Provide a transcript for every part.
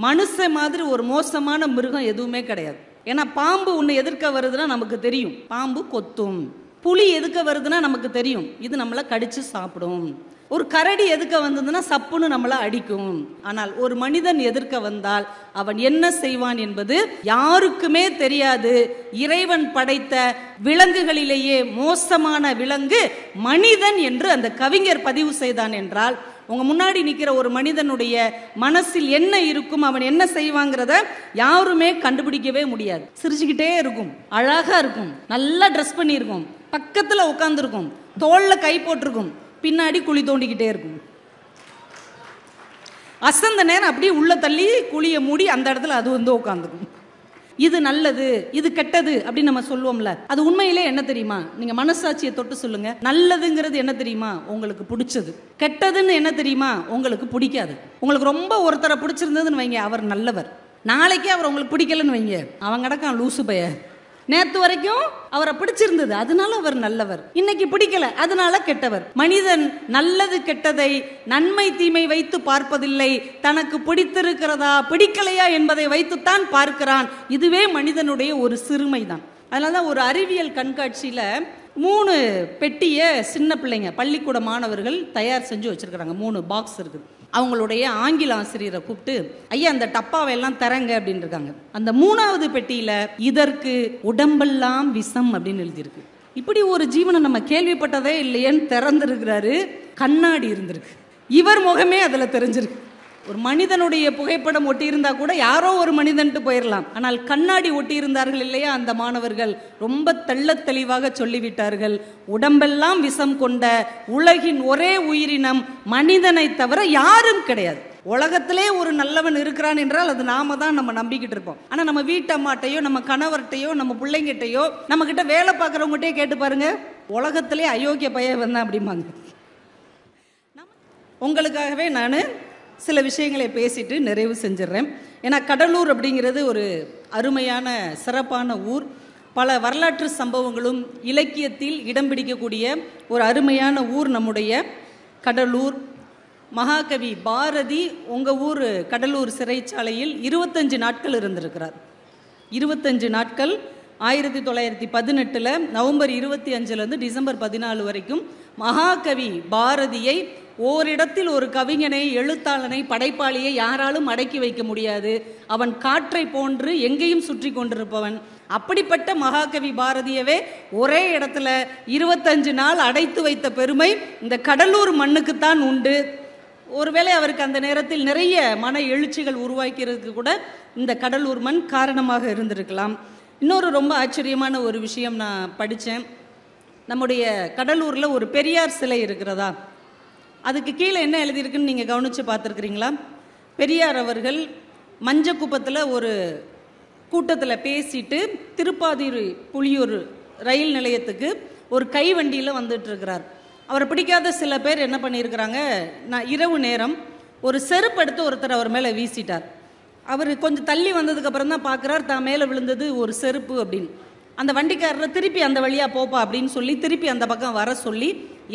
மனுஷன் மாதிரி ஒரு மோசமான மிருகம் எதுவுமே கிடையாது. ஏன்னா பாம்பு ஒன்று எதிர்க்க வருதுன்னா நமக்கு தெரியும், பாம்பு கொத்தும். புலி எதுக்க வருதுன்னா நமக்கு தெரியும், இது நம்மளை கடிச்சு சாப்பிடும். ஒரு கரடி எதுக்க வந்ததுன்னா சப்புன்னு நம்மளை அடிக்கும். ஆனால் ஒரு மனிதன் எதிர்க்க வந்தால் அவன் என்ன செய்வான் என்பது யாருக்குமே தெரியாது. இறைவன் படைத்த விலங்குகளிலேயே மோசமான விலங்கு மனிதன் என்று அந்த கவிஞர் பதிவு செய்தான் என்றால், உங்க முன்னாடி நிக்கிற ஒரு மனிதனுடைய மனசில் என்ன இருக்கும், அவன் என்ன செய்வாங்கிறத யாருமே கண்டுபிடிக்கவே முடியாது. சிரிச்சுக்கிட்டே இருக்கும், அழகா இருக்கும், நல்லா ட்ரெஸ் பண்ணியிருக்கும், பக்கத்துல உட்கார்ந்துருக்கும், தோல்ல கை போட்டிருக்கும், பின்னாடி குழி தோண்டிக்கிட்டே இருக்கும். அசந்த நேரம் அப்படியே உள்ள தள்ளி குழியை மூடி அந்த இடத்துல அது வந்து உட்காந்துக்கும். இது நல்லது, இது கெட்டது அப்படின்னு நம்ம சொல்லுவோம்ல, அது உண்மையிலே என்ன தெரியுமா? நீங்க மனசாட்சியை தொட்டு சொல்லுங்க. நல்லதுங்கிறது என்ன தெரியுமா? உங்களுக்கு பிடிச்சது. கெட்டதுன்னு என்ன தெரியுமா? உங்களுக்கு பிடிக்காது. உங்களுக்கு ரொம்ப ஒருத்தரை பிடிச்சிருந்ததுன்னு வைங்க, அவர் நல்லவர். நாளைக்கே அவர் உங்களுக்கு பிடிக்கலன்னு வைங்க, அவன் கிடக்கான் லூசு பைய. நேத்து வரைக்கும் அவரை பிடிச்சிருந்தது, அதனால அவர் நல்லவர். இன்னைக்கு பிடிக்கல, அதனால கெட்டவர். மனிதன் நல்லது கெட்டதை, நன்மை தீமை வைத்து பார்ப்பதில்லை, தனக்கு பிடித்திருக்கிறதா பிடிக்கலையா என்பதை வைத்துத்தான் பார்க்கிறான். இதுவே மனிதனுடைய ஒரு சிறுமைதான். அதனாலதான் ஒரு அறிவியல் கண்காட்சியில 3 பெட்டியை சின்ன பிள்ளைங்க, பள்ளிக்கூட மாணவர்கள் தயார் செஞ்சு வச்சிருக்கிறாங்க. 3 பாக்ஸ் இருக்குது. அவங்களுடைய ஆங்கில ஆசிரியரை கூப்பிட்டு, ஐயா அந்த டப்பாவை எல்லாம் தரங்க அப்படின்னு இருக்காங்க. அந்த 3வது பெட்டியில இதற்கு உடம்பெல்லாம் விஷம் அப்படின்னு எழுதியிருக்கு. இப்படி ஒரு ஜீவனை நம்ம கேள்விப்பட்டதே இல்லையேன்னு திறந்திருக்கிறாரு. கண்ணாடி இருந்திருக்கு, இவர் முகமே அதுல தெரிஞ்சிருக்கு. ஒரு மனிதனுடைய புகைப்படம் ஒட்டி இருந்தா கூட யாரோ ஒரு மனிதன்ட்டு போயிடலாம். ஆனால் கண்ணாடி ஒட்டி இருந்தார்கள் இல்லையா அந்த மாணவர்கள், ரொம்ப தெள்ளத் தெளிவாக சொல்லிவிட்டார்கள், உடம்பெல்லாம் விஷம் கொண்ட உலகின் ஒரே உயிரினம் மனிதனை தவிர யாரும் கிடையாது. உலகத்திலே ஒரு நல்லவன் இருக்கிறான் என்றால் அது நாம தான் நம்ம நம்பிக்கிட்டு இருப்போம். ஆனா நம்ம வீட்டம்மாட்டையோ, நம்ம கணவர்கிட்டையோ, நம்ம பிள்ளைங்கிட்டையோ, நம்ம கிட்ட வேலை பார்க்குறவங்ககிட்டே கேட்டு பாருங்க, உலகத்திலே அயோக்கிய பையன் வந்தான் அப்படிம்பாங்க. உங்களுக்காகவே நான் சில விஷயங்களை பேசிட்டு நிறைவு செஞ்சிடறேன். ஏன்னா கடலூர் அப்படிங்கிறது ஒரு அருமையான சிறப்பான ஊர். பல வரலாற்று சம்பவங்களும் இலக்கியத்தில் இடம் பிடிக்கக்கூடிய ஒரு அருமையான ஊர் நம்முடைய கடலூர். மகாகவி பாரதி உங்கள் ஊர் கடலூர் சிறைச்சாலையில் 25 நாட்கள் இருந்திருக்கிறார். 25 நாட்கள் 1918 நவம்பர் 25 டிசம்பர் 14 வரைக்கும் மகாகவி பாரதியை ஓரிடத்தில் ஒரு கவிஞனை, எழுத்தாளனை, படைப்பாளியை யாராலும் அடக்கி வைக்க முடியாது. அவன் காற்றை போன்று எங்கேயும் சுற்றி கொண்டிருப்பவன். அப்படிப்பட்ட மகாகவி பாரதியவே ஒரே இடத்துல 25 நாள் அடைத்து வைத்த பெருமை இந்த கடலூர் மண்ணுக்குத்தான் உண்டு. ஒருவேளை அவருக்கு அந்த நேரத்தில் நிறைய மன எழுச்சிகள் உருவாக்கிறதுக்கு கூட இந்த கடலூர் மண் காரணமாக இருந்திருக்கலாம். இன்னொரு ரொம்ப ஆச்சரியமான ஒரு விஷயம் நான் படித்தேன். நம்முடைய கடலூரில் ஒரு பெரியார் சிலை இருக்கிறதா, அதுக்கு கீழே என்ன எழுதியிருக்குன்னு நீங்கள் கவனித்து பார்த்துருக்குறீங்களா? பெரியார் அவர்கள் மஞ்சக்குப்பத்தில் ஒரு கூட்டத்தில் பேசிட்டு திருப்பாதிரி புலியூர் ரயில் நிலையத்துக்கு ஒரு கைவண்டியில் வந்துட்டு இருக்கிறார். அவரை பிடிக்காத சில பேர் என்ன பண்ணியிருக்கிறாங்க, நான் இரவு நேரம் ஒரு செருப்பு எடுத்து ஒருத்தர் அவர் மேலே வீசிட்டார். அவர் கொஞ்சம் தள்ளி வந்ததுக்கப்புறம் தான் பார்க்குறார், தான் மேலே விழுந்தது ஒரு செருப்பு அப்படின்னு. அந்த வண்டிக்காரரை திருப்பி அந்த வழியாக போப்பா அப்படின்னு சொல்லி திருப்பி அந்த பக்கம் வர சொல்லி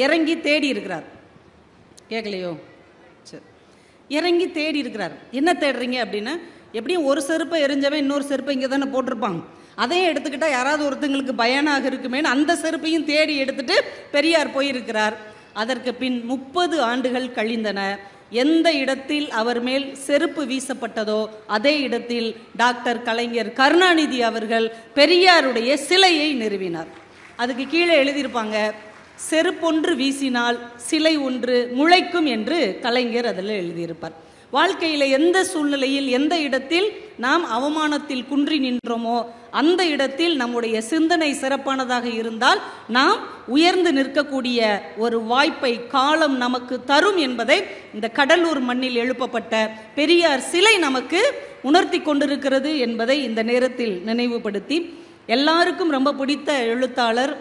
இறங்கி தேடி இருக்கிறார். கேட்கலையோ? சரி, இறங்கி தேடி இருக்கிறார். என்ன தேடுறீங்க அப்படின்னா, எப்படியும் ஒரு செருப்பை எரிஞ்சவன் இன்னொரு செருப்பை இங்கே தானே போட்டிருப்பாங்க, அதையும் எடுத்துக்கிட்டா யாராவது ஒருத்தங்களுக்கு பயனாக இருக்குமேன்னு அந்த செருப்பையும் தேடி எடுத்துட்டு பெரியார் போயிருக்கிறார். அதற்கு பின் 30 ஆண்டுகள் கழிந்தன. எந்த இடத்தில் அவர் மேல் செருப்பு வீசப்பட்டதோ அதே இடத்தில் டாக்டர் கலைஞர் கருணாநிதி அவர்கள் பெரியாருடைய சிலையை நிறுவினார். அதுக்கு கீழே எழுதியிருப்பாங்க, செருப்பொன்று வீசினால் சிலை ஒன்று முளைக்கும் என்று கலைஞர் அதில் எழுதியிருப்பார். வாழ்க்கையில் எந்த சூழ்நிலையில், எந்த இடத்தில் நாம் அவமானத்தில் குன்றி நின்றோமோ அந்த இடத்தில் நம்முடைய சிந்தனை சிறப்பானதாக இருந்தால் நாம் உயர்ந்து நிற்கக்கூடிய ஒரு வாய்ப்பை காலம் நமக்கு தரும் என்பதை இந்த கடலூர் மண்ணில் எழுப்பப்பட்ட பெரியார் சிலை நமக்கு உணர்த்தி கொண்டிருக்கிறது என்பதை இந்த நேரத்தில் நினைவுபடுத்தி, எல்லாருக்கும் ரொம்ப பிடித்த எழுத்தாளர்,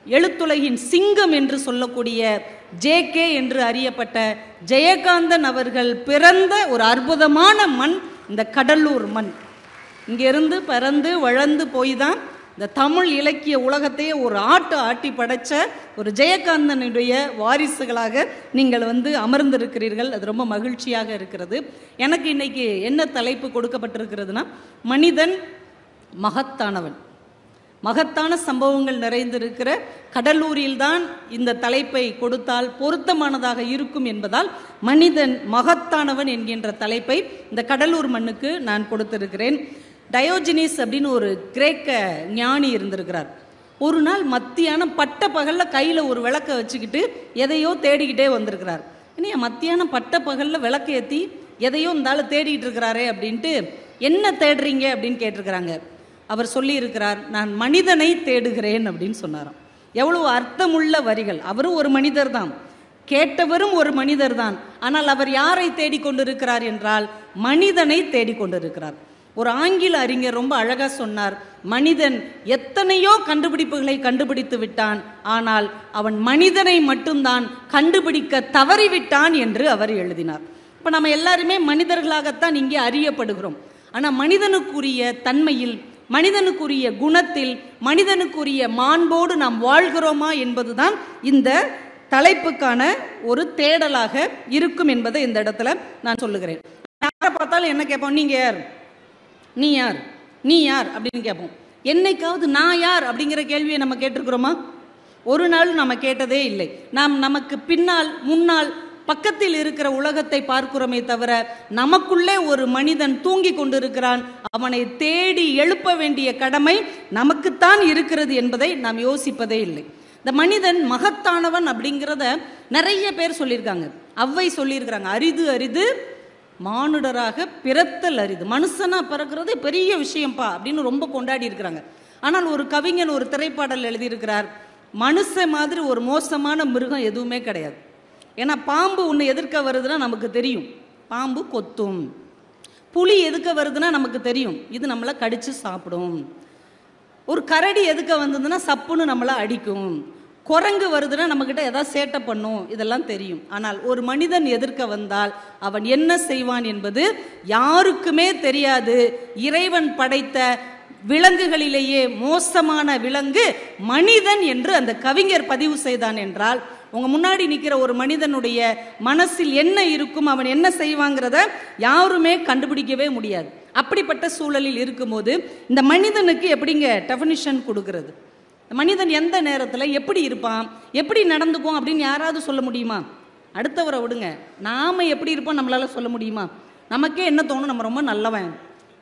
எழுத்துலகின் சிங்கம் என்று சொல்லக்கூடிய JK என்று அறியப்பட்ட ஜெயகாந்தன் அவர்கள் பிறந்த ஒரு அற்புதமான மண் இந்த கடலூர் மண். இங்கிருந்து பிறந்து வளர்ந்து போய் தான் இந்த தமிழ் இலக்கிய உலகத்தையே ஒரு ஆட்டி படைச்ச ஒரு ஜெயகாந்தனுடைய வாரிசுகளாக நீங்கள் அமர்ந்திருக்கிறீர்கள். அது ரொம்ப மகிழ்ச்சியாக இருக்கிறது. எனக்கு இன்னைக்கு என்ன தலைப்பு கொடுக்கப்பட்டிருக்கிறதுனா, மனிதன் மகத்தானவன். மகத்தான சம்பவங்கள் நிறைந்திருக்கிற கடலூரில்தான் இந்த தலைப்பை கொடுத்தால் பொருத்தமானதாக இருக்கும் என்பதால் மனிதன் மகத்தானவன் என்கின்ற தலைப்பை இந்த கடலூர் மண்ணுக்கு நான் கொடுத்திருக்கிறேன். டயோஜினிஸ் அப்படின்னு ஒரு கிரேக்க ஞானி இருந்திருக்கிறார். ஒரு நாள் மத்தியானம் பட்ட பகலில் கையில் ஒரு விளக்கை வச்சுக்கிட்டு எதையோ தேடிக்கிட்டே வந்திருக்கிறார். இனி மத்தியானம் பட்ட பகலில் விளக்கு ஏற்றி எதையோ இருந்தாலும் தேடிக்கிட்டு இருக்கிறாரே அப்படின்ட்டு, என்ன தேடுறீங்க அப்படின்னு கேட்டிருக்கிறாங்க. அவர் சொல்லி இருக்கிறார், நான் மனிதனை தேடுகிறேன் அப்படின்னு சொன்னாராம். எவ்வளவு அர்த்தமுள்ள வரிகள். அவரும் ஒரு மனிதர் தான், கேட்டவரும் ஒரு மனிதர் தான். ஆனால் அவர் யாரை தேடிக்கொண்டிருக்கிறார் என்றால் மனிதனை தேடிக்கொண்டிருக்கிறார். ஒரு ஆங்கில அறிஞர் ரொம்ப அழகா சொன்னார், மனிதன் எத்தனையோ கண்டுபிடிப்புகளை கண்டுபிடித்து விட்டான், ஆனால் அவன் மனிதனை மட்டும்தான் கண்டுபிடிக்க தவறிவிட்டான் என்று அவர் எழுதினார். இப்ப நம்ம எல்லாருமே மனிதர்களாகத்தான் இங்கே அறியப்படுகிறோம். ஆனால் மனிதனுக்குரிய தன்மையில், மனிதனுக்குரிய குணத்தில், மனிதனுக்குரிய மாண்போடு நாம் வாழ்கிறோமா என்பதுதான் இந்த தலைப்புக்கான ஒரு தேடலாக இருக்கும் என்பதை இந்த இடத்துல நான் சொல்லுகிறேன். யாரை பார்த்தாலும் என்ன கேட்போம், நீங்க யார், நீ யார், நீ யார் அப்படின்னு கேட்போம். என்னைக்காவது நான் யார் அப்படிங்கிற கேள்வியை நம்ம கேட்டிருக்கிறோமா? ஒரு நாள் நம்ம கேட்டதே இல்லை. நாம் நமக்கு பின்னால் முன்னால் பக்கத்தில் இருக்கிற உலகத்தை பார்க்கிறோமே தவிர நமக்குள்ளே ஒரு மனிதன் தூங்கி கொண்டிருக்கிறான். அவனை தேடி எழுப்ப வேண்டிய கடமை நமக்குத்தான் இருக்கிறது என்பதை நாம் யோசிப்பதே இல்லை. இந்த மனிதன் மகத்தானவன் அப்படிங்கிறத நிறைய பேர் சொல்லியிருக்காங்க. அவ்வை சொல்லியிருக்கிறாங்க, அரிது அரிது மானுடராக பிறத்தல் அரிது. மனுஷனா பிறக்கிறது பெரிய விஷயம்பா அப்படின்னு ரொம்ப கொண்டாடி இருக்கிறாங்க. ஆனால் ஒரு கவிஞன் ஒரு திரைப்பாடல் எழுதியிருக்கிறார், மனுஷ மாதிரி ஒரு மோசமான மிருகம் எதுவுமே கிடையாது. ஏன்னா பாம்பு ஒன்று எதிர்க்க வருதுன்னா நமக்கு தெரியும், பாம்பு கொத்தும். புலி எதுக்க வருதுன்னா நமக்கு தெரியும், இது நம்மளை கடிச்சு சாப்பிடும். ஒரு கரடி எதுக்க வந்ததுன்னா சப்புன்னு நம்மளை அடிக்கும். குரங்கு வருதுன்னா நம்மக்கிட்ட ஏதாவது சேட்டை பண்ணும், இதெல்லாம் தெரியும். ஆனால் ஒரு மனிதன் எதிர்க்க வந்தால் அவன் என்ன செய்வான் என்பது யாருக்குமே தெரியாது. இறைவன் படைத்த விலங்குகளிலேயே மோசமான விலங்கு மனிதன் என்று அந்த கவிஞர் பதிவு செய்தான் என்றால், உங்க முன்னாடி நிற்கிற ஒரு மனிதனுடைய மனசில் என்ன இருக்கும், அவன் என்ன செய்வாங்கிறத யாருமே கண்டுபிடிக்கவே முடியாது. அப்படிப்பட்ட சூழலில் இருக்கும்போது இந்த மனிதனுக்கு எப்படிங்க டெஃபினிஷன் கொடுக்கிறது? மனிதன் எந்த நேரத்தில் எப்படி இருப்பான், எப்படி நடந்துக்கும் அப்படின்னு யாராவது சொல்ல முடியுமா? அடுத்தவரை விடுங்க, நாம எப்படி இருப்போம் நம்மளால சொல்ல முடியுமா? நமக்கே என்ன தோணும், நம்ம ரொம்ப நல்லவன்,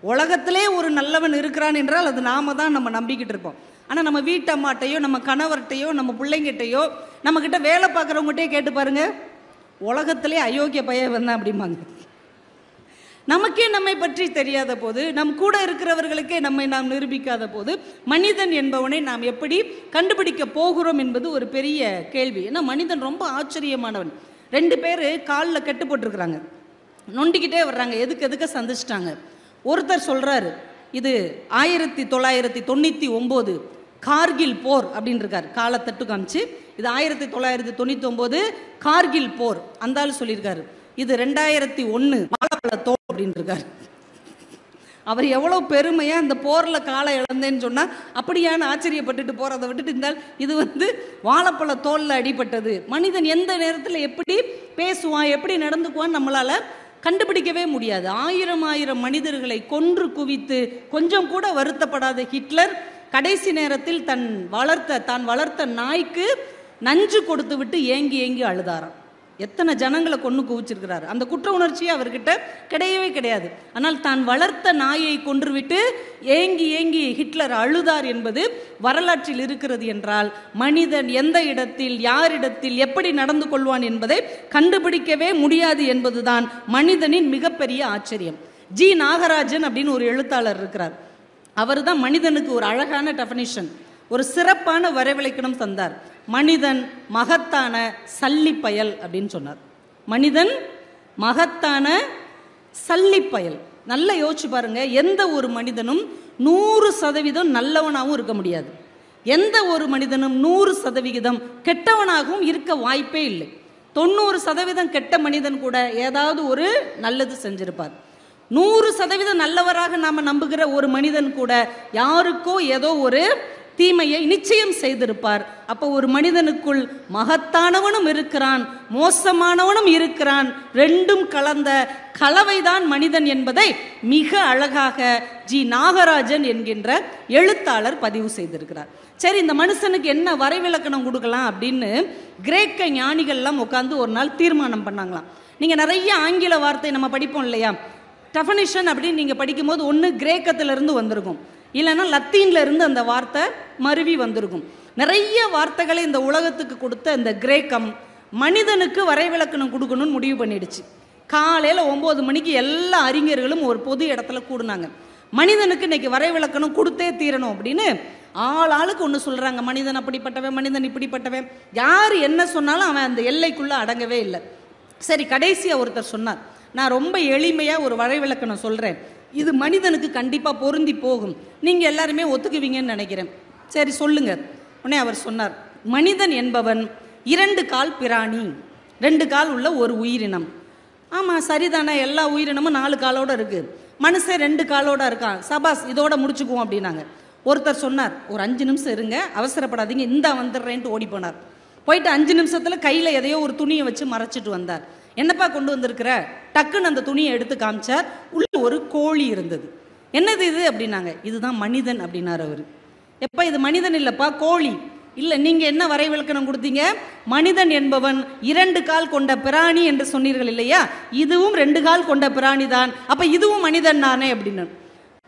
உலகத்திலே ஒரு நல்லவன் இருக்கிறான் என்றால் அது நாம தான் நம்ம நம்பிக்கிட்டு இருப்போம். ஆனால் நம்ம வீட்டு அம்மாட்டையோ நம்ம கணவர்கிட்டையோ நம்ம பிள்ளைங்கிட்டையோ நம்மக்கிட்ட வேலை பார்க்குறவங்ககிட்டே கேட்டு பாருங்க, உலகத்திலே அயோக்கிய பையன் வந்தான் அப்படிம்பாங்க. நமக்கே நம்மை பற்றி தெரியாத போது, நம் கூட இருக்கிறவர்களுக்கே நம்மை நாம் நிரூபிக்காத போது மனிதன் என்பவனை நாம் எப்படி கண்டுபிடிக்க போகிறோம் என்பது ஒரு பெரிய கேள்வி. ஏன்னா மனிதன் ரொம்ப ஆச்சரியமானவன். 2 பேர் காலில் கட்டு போட்டிருக்கிறாங்க, நொண்டிக்கிட்டே வர்றாங்க, எதுக்க சந்திச்சிட்டாங்க. ஒருத்தர் சொல்றாரு, இது 1999 கார்கில் போர் அப்படின்னு இருக்கார், காலத்தட்டு காமிச்சு. இது 1999 கார்கில் போர். அந்த ஆள் சொல்லியிருக்காரு, இது 2001 வாழைப்பழ தோல் அப்படின்னு இருக்காரு. அவர் எவ்வளவு பெருமையா இந்த போர்ல காலை இழந்தேன்னு சொன்னா அப்படியான ஆச்சரியப்பட்டுட்டு போறதை விட்டுட்டு இருந்தால் இது வாழைப்பழ தோல்ல அடிபட்டது. மனிதன் எந்த நேரத்தில் எப்படி பேசுவான், எப்படி நடந்துக்குவான் நம்மளால கண்டுபிடிக்கவே முடியாது. 1000 மனிதர்களை கொன்று குவித்து கொஞ்சம் கூட வருத்தப்படாத ஹிட்லர் கடைசி நேரத்தில் தான் வளர்த்த நாய்க்கு நஞ்சு கொடுத்து விட்டு ஏங்கி ஏங்கி அழுதாராம். எத்தனை ஜனங்களை கொண்டு குவிச்சிருக்கிறார். அந்த குற்ற உணர்ச்சியே அவர்கிட்ட கிடையவே கிடையாது. ஆனால் தான் வளர்த்த நாயை கொன்றுவிட்டு ஏங்கி ஏங்கி ஹிட்லர் அழுதார் என்பது வரலாற்றில் இருக்கிறது என்றால், மனிதன் எந்த இடத்தில் யாரிடத்தில் எப்படி நடந்து கொள்வான் என்பதை கண்டுபிடிக்கவே முடியாது என்பதுதான் மனிதனின் மிகப்பெரிய ஆச்சரியம். ஜி நாகராஜன் அப்படின்னு ஒரு எழுத்தாளர் இருக்கிறார். அவர் தான் மனிதனுக்கு ஒரு அழகான டெஃபினிஷன், ஒரு சிறப்பான வரைவிலக்கணம் தந்தார். மனிதன் மகத்தான சல்லிப்பயல் அப்படின்னு சொன்னார். மனிதன் மகத்தான சல்லிப்பயல். நல்லா யோசிச்சு பாருங்க, எந்த ஒரு மனிதனும் 100% நல்லவனாகவும் இருக்க முடியாது. எந்த ஒரு மனிதனும் 100% கெட்டவனாகவும் இருக்க வாய்ப்பே இல்லை. 90% கெட்ட மனிதன் கூட ஏதாவது ஒரு நல்லது செஞ்சிருப்பார். 100% நல்லவராக நாம நம்புகிற ஒரு மனிதன் கூட யாருக்கோ ஏதோ ஒரு தீமையை நிச்சயம் செய்திருப்பார். அப்போ ஒரு மனிதனுக்குள் மகத்தானவனும் இருக்கிறான், மோசமானவனும் இருக்கிறான். ரெண்டும் கலந்த கலவைதான் மனிதன் என்பதை மிக அழகாக ஜி நாகராஜன் என்கின்ற எழுத்தாளர் பதிவு செய்திருக்கிறார். சரி, இந்த மனுஷனுக்கு என்ன வரைவிலக்கணம் கொடுக்கலாம் அப்படின்னு கிரேக்க ஞானிகள்லாம் உட்காந்து ஒரு நாள் தீர்மானம் பண்ணாங்களாம். நீங்க நிறைய ஆங்கில வார்த்தை நம்ம படிப்போம் இல்லையா, டெஃபனிஷன் அப்படின்னு நீங்க படிக்கும்போது ஒன்று கிரேக்கத்திலிருந்து வந்திருக்கும், இல்லைன்னா லத்தீன்ல இருந்து அந்த வார்த்தை மருவி வந்திருக்கும். நிறைய வார்த்தைகளை இந்த உலகத்துக்கு கொடுத்த இந்த கிரேக்கம் மனிதனுக்கு வரைவிலக்கணம் கொடுக்கணும்னு முடிவு பண்ணிடுச்சு. காலையில் 9 மணிக்கு எல்லா அறிஞர்களும் ஒரு பொது இடத்துல கூடுனாங்க. மனிதனுக்கு இன்னைக்கு வரைவிலக்கணம் கொடுத்தே தீரணும் அப்படின்னு ஆளுக்கு ஒன்று சொல்றாங்க. மனிதன் அப்படிப்பட்டவன், மனிதன் இப்படிப்பட்டவன், யார் என்ன சொன்னாலும் அவன் அந்த எல்லைக்குள்ள அடங்கவே இல்லை. சரி, கடைசியாக ஒருத்தர் சொன்னார், நான் ரொம்ப எளிமையாக ஒரு வரைவிலக்கணம் சொல்கிறேன், இது மனிதனுக்கு கண்டிப்பாக பொருந்தி போகும், நீங்கள் எல்லாருமே ஒத்துக்குவீங்கன்னு நினைக்கிறேன். சரி சொல்லுங்க. உடனே அவர் சொன்னார், மனிதன் என்பவன் 2 கால் பிராணி, 2 கால் உள்ள ஒரு உயிரினம். ஆமாம் சரிதானே, எல்லா உயிரினமும் 4 காலோடு இருக்குது, மனுஷன் 2 காலோட இருக்கான், சபாஸ் இதோட முடிச்சுக்குவோம் அப்படின்னாங்க. ஒருத்தர் சொன்னார், ஒரு 5 நிமிஷம் இருங்க, அவசரப்படாதீங்க, இந்தா வந்துடுறேன்ட்டு ஓடி போனார். போயிட்டு 5 நிமிஷத்தில் கையில் எதையோ ஒரு துணியை வச்சு மறைச்சிட்டு வந்தார். என்னப்பா கொண்டு வந்திருக்கிற? டக்குன்னு அந்த துணியை எடுத்து காமிச்சார். உள்ள ஒரு கோழி இருந்தது. என்னது இது அப்படின்னாங்க. இதுதான் மனிதன் அப்படின்னார் அவர். எப்ப இது மனிதன் இல்லப்பா, கோழி. இல்லை, நீங்க என்ன வரைவிலக்கணம் கொடுத்தீங்க? மனிதன் என்பவன் 2 கால் கொண்ட பிராணி என்று சொன்னீர்கள் இல்லையா, இதுவும் 2 கால் கொண்ட பிராணி தான், அப்ப இதுவும் மனிதன் தானே அப்படின்னு.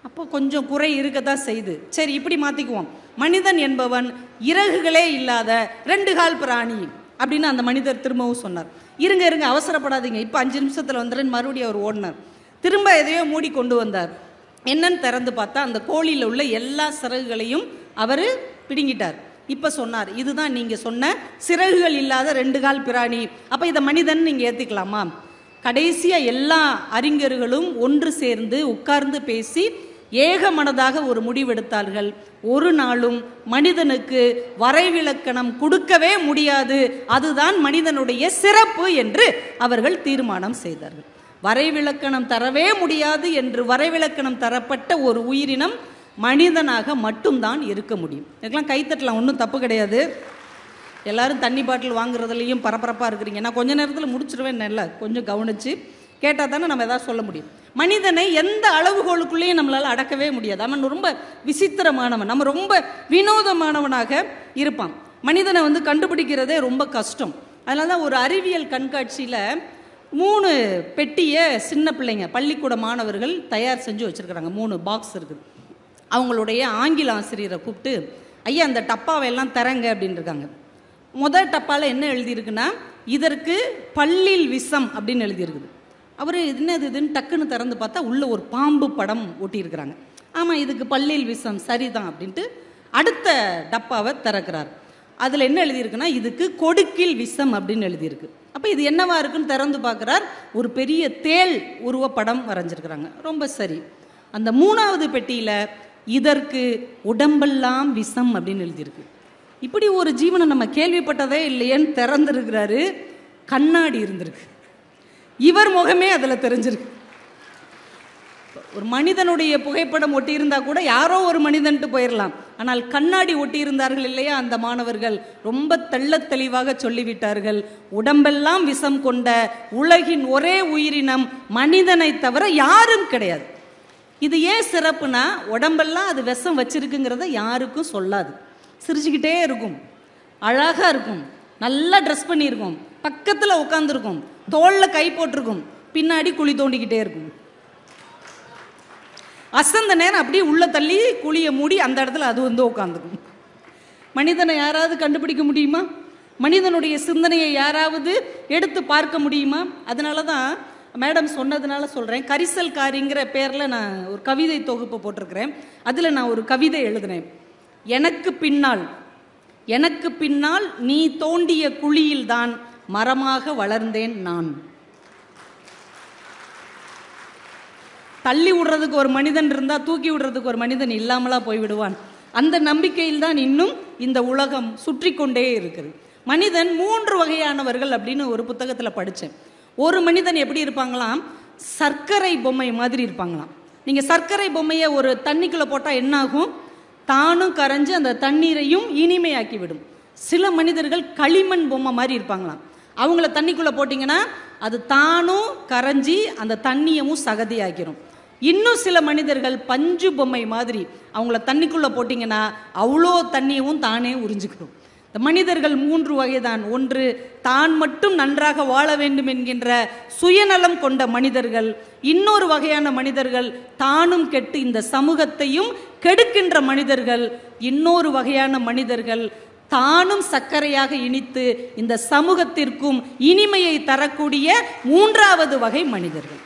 அப்போ கொஞ்சம் குறை இருக்கத்தான் செய்து. சரி இப்படி மாத்திக்குவோம், மனிதன் என்பவன் இறகுகளே இல்லாத 2 கால் பிராணி அப்படின்னு அந்த மனிதர் திரும்பவும் சொன்னார். இருங்க இருங்க அவசரப்படாதீங்க, இப்போ 5 நிமிஷத்தில் வந்துடுறேன்னு மறுபடியும் அவர் ஓடினார். திரும்ப எதையோ மூடி கொண்டு வந்தார். என்னன்னு திறந்து பார்த்தா அந்த கோழியில் உள்ள எல்லா சிறகுகளையும் அவர் பிடுங்கிட்டார். இப்போ சொன்னார், இதுதான் நீங்க சொன்ன சிறகுகள் இல்லாத 2 கால் பிராணி, அப்போ இதை மனிதன் நீங்க ஏற்றுக்கலாமா? கடைசியா எல்லா அறிஞர்களும் ஒன்று சேர்ந்து உட்கார்ந்து பேசி ஏக மனதாக ஒரு முடிவெடுத்தார்கள். ஒரு நாளும் மனிதனுக்கு வரைவிலக்கணம் கொடுக்கவே முடியாது, அதுதான் மனிதனுடைய சிறப்பு என்று அவர்கள் தீர்மானம் செய்தார்கள். வரைவிலக்கணம் தரவே முடியாது என்று வரைவிலக்கணம் தரப்பட்ட ஒரு உயிரினம் மனிதனாக மட்டும்தான் இருக்க முடியும். இதுக்கெல்லாம் கைத்தட்டலாம், ஒன்றும் தப்பு கிடையாது. எல்லாரும் தண்ணி பாட்டில் வாங்குறதுலையும் பரபரப்பாக இருக்கிறீங்க. நான் கொஞ்ச நேரத்தில் முடிச்சிருவேன், இல்லை கொஞ்சம் கவனித்து கேட்டால் தானே நம்ம எதாவது சொல்ல முடியும். மனிதனை எந்த அளவுகோலுக்குள்ளேயும் நம்மளால் அடக்கவே முடியாது. அவன் ரொம்ப விசித்திரமானவன், நம்ம ரொம்ப வினோதமானவனாக இருப்பான். மனிதனை கண்டுபிடிக்கிறதே ரொம்ப கஷ்டம். அதனால தான் ஒரு அறிவியல் கண்காட்சியில் 3 பெட்டியை சின்ன பிள்ளைங்க பள்ளிக்கூட மாணவர்கள் தயார் செஞ்சு வச்சுருக்குறாங்க. 3 பாக்ஸ் இருக்குது. அவங்களுடைய ஆங்கில ஆசிரியரை கூப்பிட்டு, ஐயா அந்த டப்பாவை எல்லாம் தரங்க அப்படின்னு இருக்காங்க. முதல் டப்பாவில் என்ன எழுதியிருக்குன்னா, இதற்கு பல்லில் விஷம் அப்படின்னு எழுதியிருக்குது. அவர் என்னது இதுன்னு டக்குன்னு திறந்து பார்த்தா உள்ள ஒரு பாம்பு படம் ஒட்டியிருக்கிறாங்க. ஆமாம் இதுக்கு பல்லில் விஷம் சரிதான் அப்படின்ட்டு அடுத்த டப்பாவை திறக்கிறார். அதில் என்ன எழுதியிருக்குன்னா, இதுக்கு கொடுக்கில் விஷம் அப்படின்னு எழுதியிருக்கு. அப்போ இது என்னவா இருக்குன்னு திறந்து பார்க்குறார், ஒரு பெரிய தேள் உருவப்படம் வரைஞ்சிருக்கிறாங்க. ரொம்ப சரி. அந்த 3வது பெட்டியில் இதற்கு உடம்பெல்லாம் விஷம் அப்படின்னு எழுதியிருக்கு. இப்படி ஒரு ஜீவனை நம்ம கேள்விப்பட்டதே இல்லையேன்னு திறந்துருக்கிறாரு. கண்ணாடி இருந்திருக்கு, இவர் முகமே அதில் தெரிஞ்சிருக்கு. ஒரு மனிதனுடைய புகைப்படம் ஒட்டி இருந்தா கூட யாரோ ஒரு மனிதன்ட்டு போயிடலாம். ஆனால் கண்ணாடி ஒட்டி இருந்தார்கள் இல்லையா அந்த மாணவர்கள், ரொம்ப தெள்ளத் தெளிவாக சொல்லிவிட்டார்கள், உடம்பெல்லாம் விஷம் கொண்ட உலகின் ஒரே உயிரினம் மனிதனை தவிர யாரும் கிடையாது. இது ஏன் சிறப்புனா, உடம்பெல்லாம் அது விஷம் வச்சிருக்குங்கிறத யாருக்கும் சொல்லாது. சிரிச்சுக்கிட்டே இருக்கும், அழகா இருக்கும், நல்லா ட்ரெஸ் பண்ணியிருக்கும், பக்கத்தில் உட்காந்துருக்கும், தோளில் கை போட்டிருக்கும், பின்னாடி குழி தோண்டிக்கிட்டே இருக்கும். அசந்த நேரம் அப்படியே உள்ள தள்ளி குழியை மூடி அந்த இடத்துல அது உட்காந்துக்கும். மனிதனை யாராவது கண்டுபிடிக்க முடியுமா? மனிதனுடைய சிந்தனையை யாராவது எடுத்து பார்க்க முடியுமா? அதனால தான் மேடம் சொன்னதுனால சொல்கிறேன். கரிசல் காரிங்கிற பேரில் நான் ஒரு கவிதை தொகுப்பு போட்டிருக்கிறேன். அதில் நான் ஒரு கவிதை எழுதினேன். எனக்கு பின்னால் நீ தோண்டிய குழியில்தான் மரமாக வளர்ந்தேன் நான். தள்ளி விடுறதுக்கு ஒரு மனிதன் இருந்தா தூக்கி விடுறதுக்கு ஒரு மனிதன் இல்லாமலா போய்விடுவான். அந்த நம்பிக்கையில் தான் இன்னும் இந்த உலகம் சுற்றி கொண்டே இருக்குது. மனிதன் 3 வகையானவர்கள் அப்படின்னு ஒரு புத்தகத்தில் படித்தேன். ஒரு மனிதன் எப்படி இருப்பாங்களாம், சர்க்கரை பொம்மை மாதிரி இருப்பாங்களாம். நீங்கள் சர்க்கரை பொம்மையை ஒரு தண்ணிக்குள்ளே போட்டால் என்ன ஆகும்? தானும் கரைஞ்சு அந்த தண்ணீரையும் இனிமையாக்கி விடும். சில மனிதர்கள் களிமண் பொம்மை மாதிரி இருப்பாங்களாம். அவங்கள தண்ணிக்குள்ளே போட்டிங்கன்னா அது தானும் கரைஞ்சி அந்த தண்ணியவும் சகதியாக்கிடும். இன்னும் சில மனிதர்கள் பஞ்சு பொம்மை மாதிரி, அவங்கள தண்ணிக்குள்ளே போட்டிங்கன்னா அவ்வளோ தண்ணியவும் தானே உறிஞ்சிக்கிறோம். இந்த மனிதர்கள் 3 வகைதான். ஒன்று, தான் மட்டும் நன்றாக வாழ வேண்டும் என்கின்ற சுயநலம் கொண்ட மனிதர்கள். இன்னொரு வகையான மனிதர்கள் தானும் கெட்டு இந்த சமூகத்தையும் கெடுக்கின்ற மனிதர்கள். இன்னொரு வகையான மனிதர்கள் தானும் சர்க்கரையாக இனித்து இந்த சமூகத்திற்கும் இனிமையை தரக்கூடிய 3வது வகை மனிதர்கள்.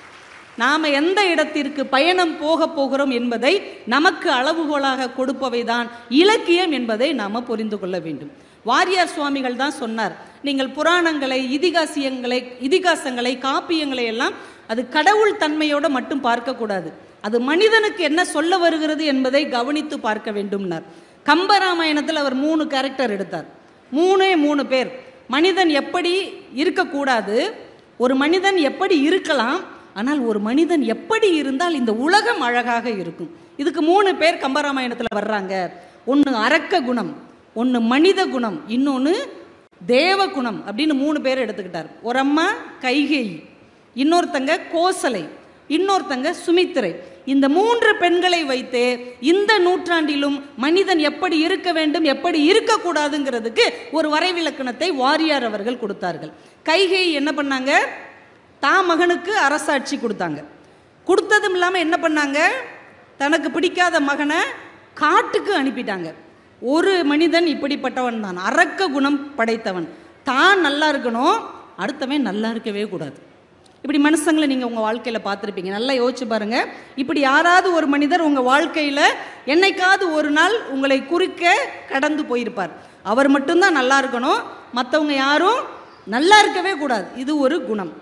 நாம் எந்த இடத்திற்கு பயணம் போகிறோம் என்பதை நமக்கு அளவுகோலாக கொடுப்பவைதான் இலக்கியம் என்பதை நாம் புரிந்து கொள்ள வேண்டும். வாரியார் சுவாமிகள் தான் சொன்னார், நீங்கள் புராணங்களை, இதிகாசங்களை, காப்பியங்களை எல்லாம் அது கடவுள் தன்மையோடு மட்டும் பார்க்கக்கூடாது, அது மனிதனுக்கு என்ன சொல்ல வருகிறது என்பதை கவனித்து பார்க்க வேண்டும்னார். கம்பராமாயணத்தில் அவர் 3 கேரக்டர் எடுத்தார். 3 பேர். மனிதன் எப்படி இருக்கக்கூடாது, ஒரு மனிதன் எப்படி இருக்கலாம், ஆனால் ஒரு மனிதன் எப்படி இருந்தால் இந்த உலகம் அழகாக இருக்கும். இதுக்கு 3 பேர் கம்பராமாயணத்தில் வர்றாங்க. ஒன்று அரக்க குணம், ஒன்று மனித குணம், இன்னொன்று தேவ குணம் அப்படின்னு 3 பேர் எடுத்துக்கிட்டார். ஒரு அம்மா கைகேயி, இன்னொருத்தங்க கோசலை, இன்னொருத்தங்க சுமித்திரை. இந்த 3 பெண்களை வைத்து இந்த நூற்றாண்டிலும் மனிதன் எப்படி இருக்க வேண்டும், எப்படி இருக்கக்கூடாதுங்கிறதுக்கு ஒரு வரைவிலக்கணத்தை வாரியார் அவர்கள் கொடுத்தார்கள். கைகேயி என்ன பண்ணாங்க? தான் மகனுக்கு அரசாட்சி கொடுத்தாங்க. கொடுத்ததும் இல்லாமல் என்ன பண்ணாங்க? தனக்கு பிடிக்காத மகனை காட்டுக்கு அனுப்பிட்டாங்க. ஒரு மனிதன் இப்படிப்பட்டவன் தான், அரக்க குணம் படைத்தவன். தான் நல்லா இருக்கணும், அடுத்தவன் நல்லா இருக்கவே கூடாது. இப்படி மனுஷங்களை நீங்கள் உங்கள் வாழ்க்கையில் பார்த்துருப்பீங்க. நல்லா யோசிச்சு பாருங்க. இப்படி யாராவது ஒரு மனிதர் உங்கள் வாழ்க்கையில் என்னைக்காவது ஒரு நாள் உங்களை குறுக்க கடந்து போயிருப்பார். அவர் மட்டும்தான் நல்லா இருக்கணும், மற்றவங்க யாரும் நல்லா இருக்கவே கூடாது. இது ஒரு குணம்.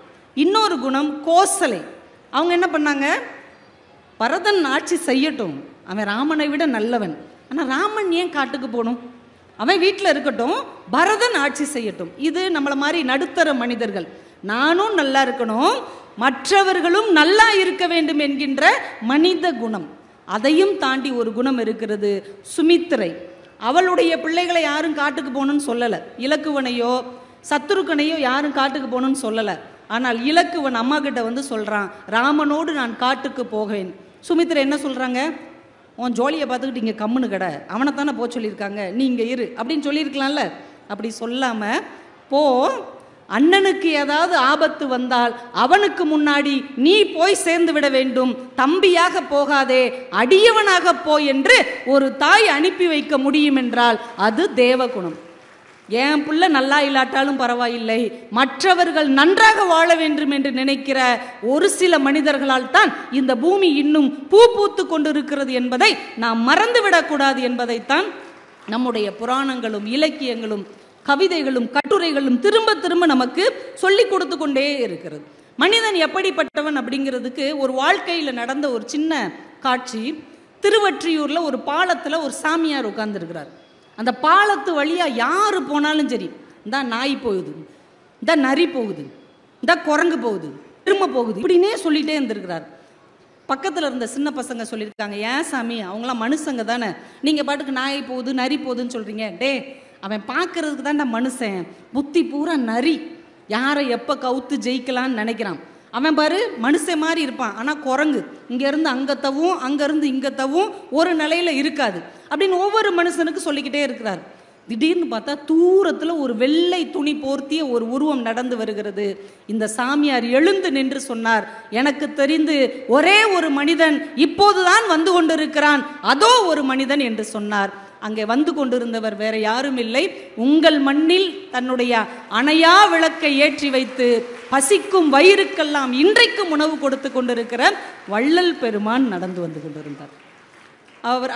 இன்னொரு குணம் கோசலை. அவங்க என்ன பண்ணாங்க? பரதன் ஆட்சி செய்யட்டும், அவன் ராமனை விட நல்லவன், ஆனால் ராமன் ஏன் காட்டுக்கு போகணும், அவன் வீட்டில் இருக்கட்டும், பரதன் ஆட்சி செய்யட்டும். இது நம்மளை மாதிரி நடுத்தர மனிதர்கள். நானும் நல்லா இருக்கணும், மற்றவர்களும் நல்லா இருக்க வேண்டும் என்கின்ற மனித குணம். அதையும் தாண்டி ஒரு குணம் இருக்கிறது, சுமித்திரை. அவளுடைய பிள்ளைகளை யாரும் காட்டுக்கு போகணும்னு சொல்லலை, இலக்குவனையோ சத்துருக்கனையோ யாரும் காட்டுக்கு போகணும்னு சொல்லலை. ஆனால் இலக்குவன் அம்மா கிட்ட வந்து சொல்கிறான், ராமனோடு நான் காட்டுக்கு போவேன். சுமித்திரை என்ன சொல்கிறாங்க? உன் ஜோலியை பார்த்துக்கிட்டு இங்கே கம்முன்னு கடை, அவனைத்தானே போக சொல்லியிருக்காங்க, நீ இங்கே இரு அப்படின்னு சொல்லியிருக்கலாம்ல. அப்படி சொல்லாமல், போ, அண்ணனுக்கு ஏதாவது ஆபத்து வந்தால் அவனுக்கு முன்னாடி நீ போய் சேர்ந்து விட வேண்டும், தம்பியாக போகாதே, அடியவனாக போ என்று ஒரு தாய் அனுப்பி வைக்க முடியும் என்றால் அது தேவகுணம். என் பிள்ளை நல்லா இல்லாட்டாலும் பரவாயில்லை, மற்றவர்கள் நன்றாக வாழ வேண்டும் என்று நினைக்கிற ஒரு சில மனிதர்களால் தான் இந்த பூமி இன்னும் பூ பூத்து கொண்டிருக்கிறது என்பதை நாம் மறந்துவிடக்கூடாது என்பதைத்தான் நம்முடைய புராணங்களும் இலக்கியங்களும் கவிதைகளும் கட்டுரைகளும் திரும்ப திரும்ப நமக்கு சொல்லிக் கொடுத்து கொண்டே இருக்கிறது. மனிதன் எப்படிப்பட்டவன் அப்படிங்கிறதுக்கு ஒரு வாழ்க்கையில் நடந்த ஒரு சின்ன காட்சி. திருவற்றியூர்ல ஒரு பாலத்தில் ஒரு சாமியார் உட்கார்ந்துருக்கிறார். அந்த பாலத்து வழியா யாரு போனாலும் சரி, இந்த நாய் போகுது, இந்த நரி போகுது, இந்த குரங்கு போகுது, திரும்ப போகுது, இப்படின்னே சொல்லிட்டே இருந்திருக்கிறார். பக்கத்தில் இருந்த சின்ன பசங்க சொல்லியிருக்காங்க, ஏன் சாமி, அவங்களாம் மனுஷங்க தானே, நீங்க பாட்டுக்கு நாய் போகுது நரி போகுதுன்னு சொல்றீங்க. டே, அவன் பார்க்கறதுக்கு தான்டா மனுஷன், புத்தி பூரா நரி, யாரை எப்போ கவுத்து ஜெயிக்கலான்னு நினைக்கிறான். அவன் பாரு மனுஷன் மாதிரி இருப்பான், ஆனால் குரங்கு இங்கேருந்து அங்கத்தவும் அங்கேருந்து இங்கத்தவும் ஒரு நிலையில இருக்காது அப்படின்னு ஒவ்வொரு மனுஷனுக்கு சொல்லிக்கிட்டே இருக்கிறார். திடீர்னு பார்த்தா தூரத்தில் ஒரு வெள்ளை துணி போர்த்திய ஒரு உருவம் நடந்து வருகிறது. இந்த சாமியார் எழுந்து நின்று சொன்னார், எனக்கு தெரிந்து ஒரே ஒரு மனிதன் இப்போதுதான் வந்து கொண்டிருக்கிறான், அதோ ஒரு மனிதன் என்று சொன்னார். அங்கே வந்து கொண்டிருந்தவர் வேற யாரும் இல்லை, உங்கள் மண்ணில் தன்னுடைய அணையா விளக்கை ஏற்றி வைத்து பசிக்கும் வயிறுக்கெல்லாம் இன்றைக்கும் உணவு கொடுத்து கொண்டிருக்கிற வள்ளல் பெருமான் நடந்து வந்து கொண்டிருந்தார்.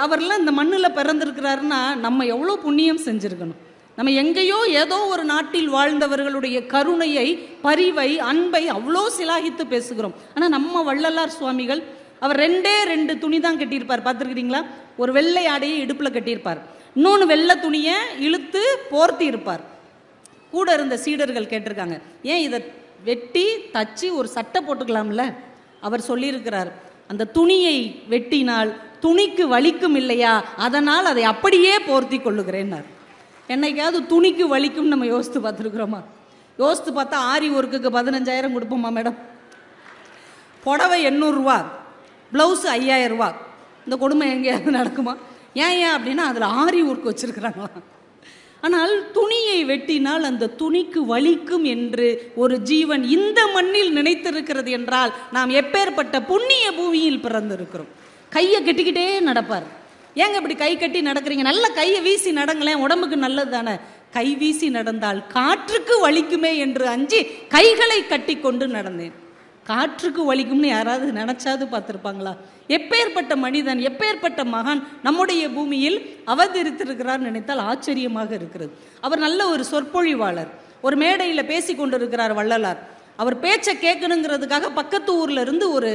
அவர்லாம் இந்த மண்ணில் பிறந்திருக்கிறாருன்னா நம்ம எவ்வளோ புண்ணியம் செஞ்சிருக்கணும். நம்ம எங்கேயோ ஏதோ ஒரு நாட்டில் வாழ்ந்தவர்களுடைய கருணையை, பரிவை, அன்பை அவ்வளோ சிலாகித்து பேசுகிறோம். ஆனால் நம்ம வள்ளலார் சுவாமிகள் அவர் 2 துணி தான் கட்டியிருப்பார், பார்த்துருக்கிறீங்களா? ஒரு வெள்ளை ஆடையை இடுப்பில் கட்டியிருப்பார், இன்னொன்று வெள்ளை துணியை இழுத்து போர்த்தி இருப்பார். கூட இருந்த சீடர்கள் கேட்டிருக்காங்க, ஏன் இதை வெட்டி தச்சு ஒரு சட்டை போட்டுக்கலாம்ல, அவர் சொல்லியிருக்கிறார், அந்த துணியை வெட்டினால் துணிக்கு வலிக்கும் இல்லையா, அதனால் அதை அப்படியே போர்த்தி கொள்ளுகிறேன்னார். என்னைக்காவது துணிக்கு வலிக்கும் நம்ம யோசித்து பார்த்துருக்குறோமா? யோசித்து பார்த்தா ஆரி ஒர்க்குக்கு 15,000 கொடுப்போமா மேடம்? புடவை 800 ரூபா, ப்ளவுஸு 5000 ரூபா. இந்த கொடுமை எங்கேயாவது நடக்குமா? ஏன் அப்படின்னா அதில் ஆரி ஒர்க் வச்சுருக்குறாங்களா. ஆனால் துணியை வெட்டினால் அந்த துணிக்கு வலிக்கும் என்று ஒரு ஜீவன் இந்த மண்ணில் நினைத்திருக்கிறது என்றால் நாம் எப்பேற்பட்ட புண்ணிய பூமியில் பிறந்திருக்கிறோம். கையை கட்டிக்கிட்டே நடப்பார். ஏங்க இப்படி கை கட்டி நடக்கிறீங்க? நல்ல கையை வீசி நடங்களேன், உடம்புக்கு நல்லது தானே. கை வீசி நடந்தால் காற்றுக்கு வலிக்குமே என்று அஞ்சி கைகளை கட்டி கொண்டு நடந்தேன். காற்றுக்கு வலிக்கும்னு யாராவது நினைச்சாது பார்த்துருப்பாங்களா? எப்பேற்பட்ட மனிதன், எப்பேற்பட்ட மகான் நம்முடைய பூமியில் அவதரித்திருக்கிறார் நினைத்தால் ஆச்சரியமாக இருக்கிறது. அவர் நல்ல ஒரு சொற்பொழிவாளர். ஒரு மேடையில் பேசி கொண்டிருக்கிறார் வள்ளலார். அவர் பேச்சை கேட்கணுங்கிறதுக்காக பக்கத்து ஊர்ல இருந்து ஒரு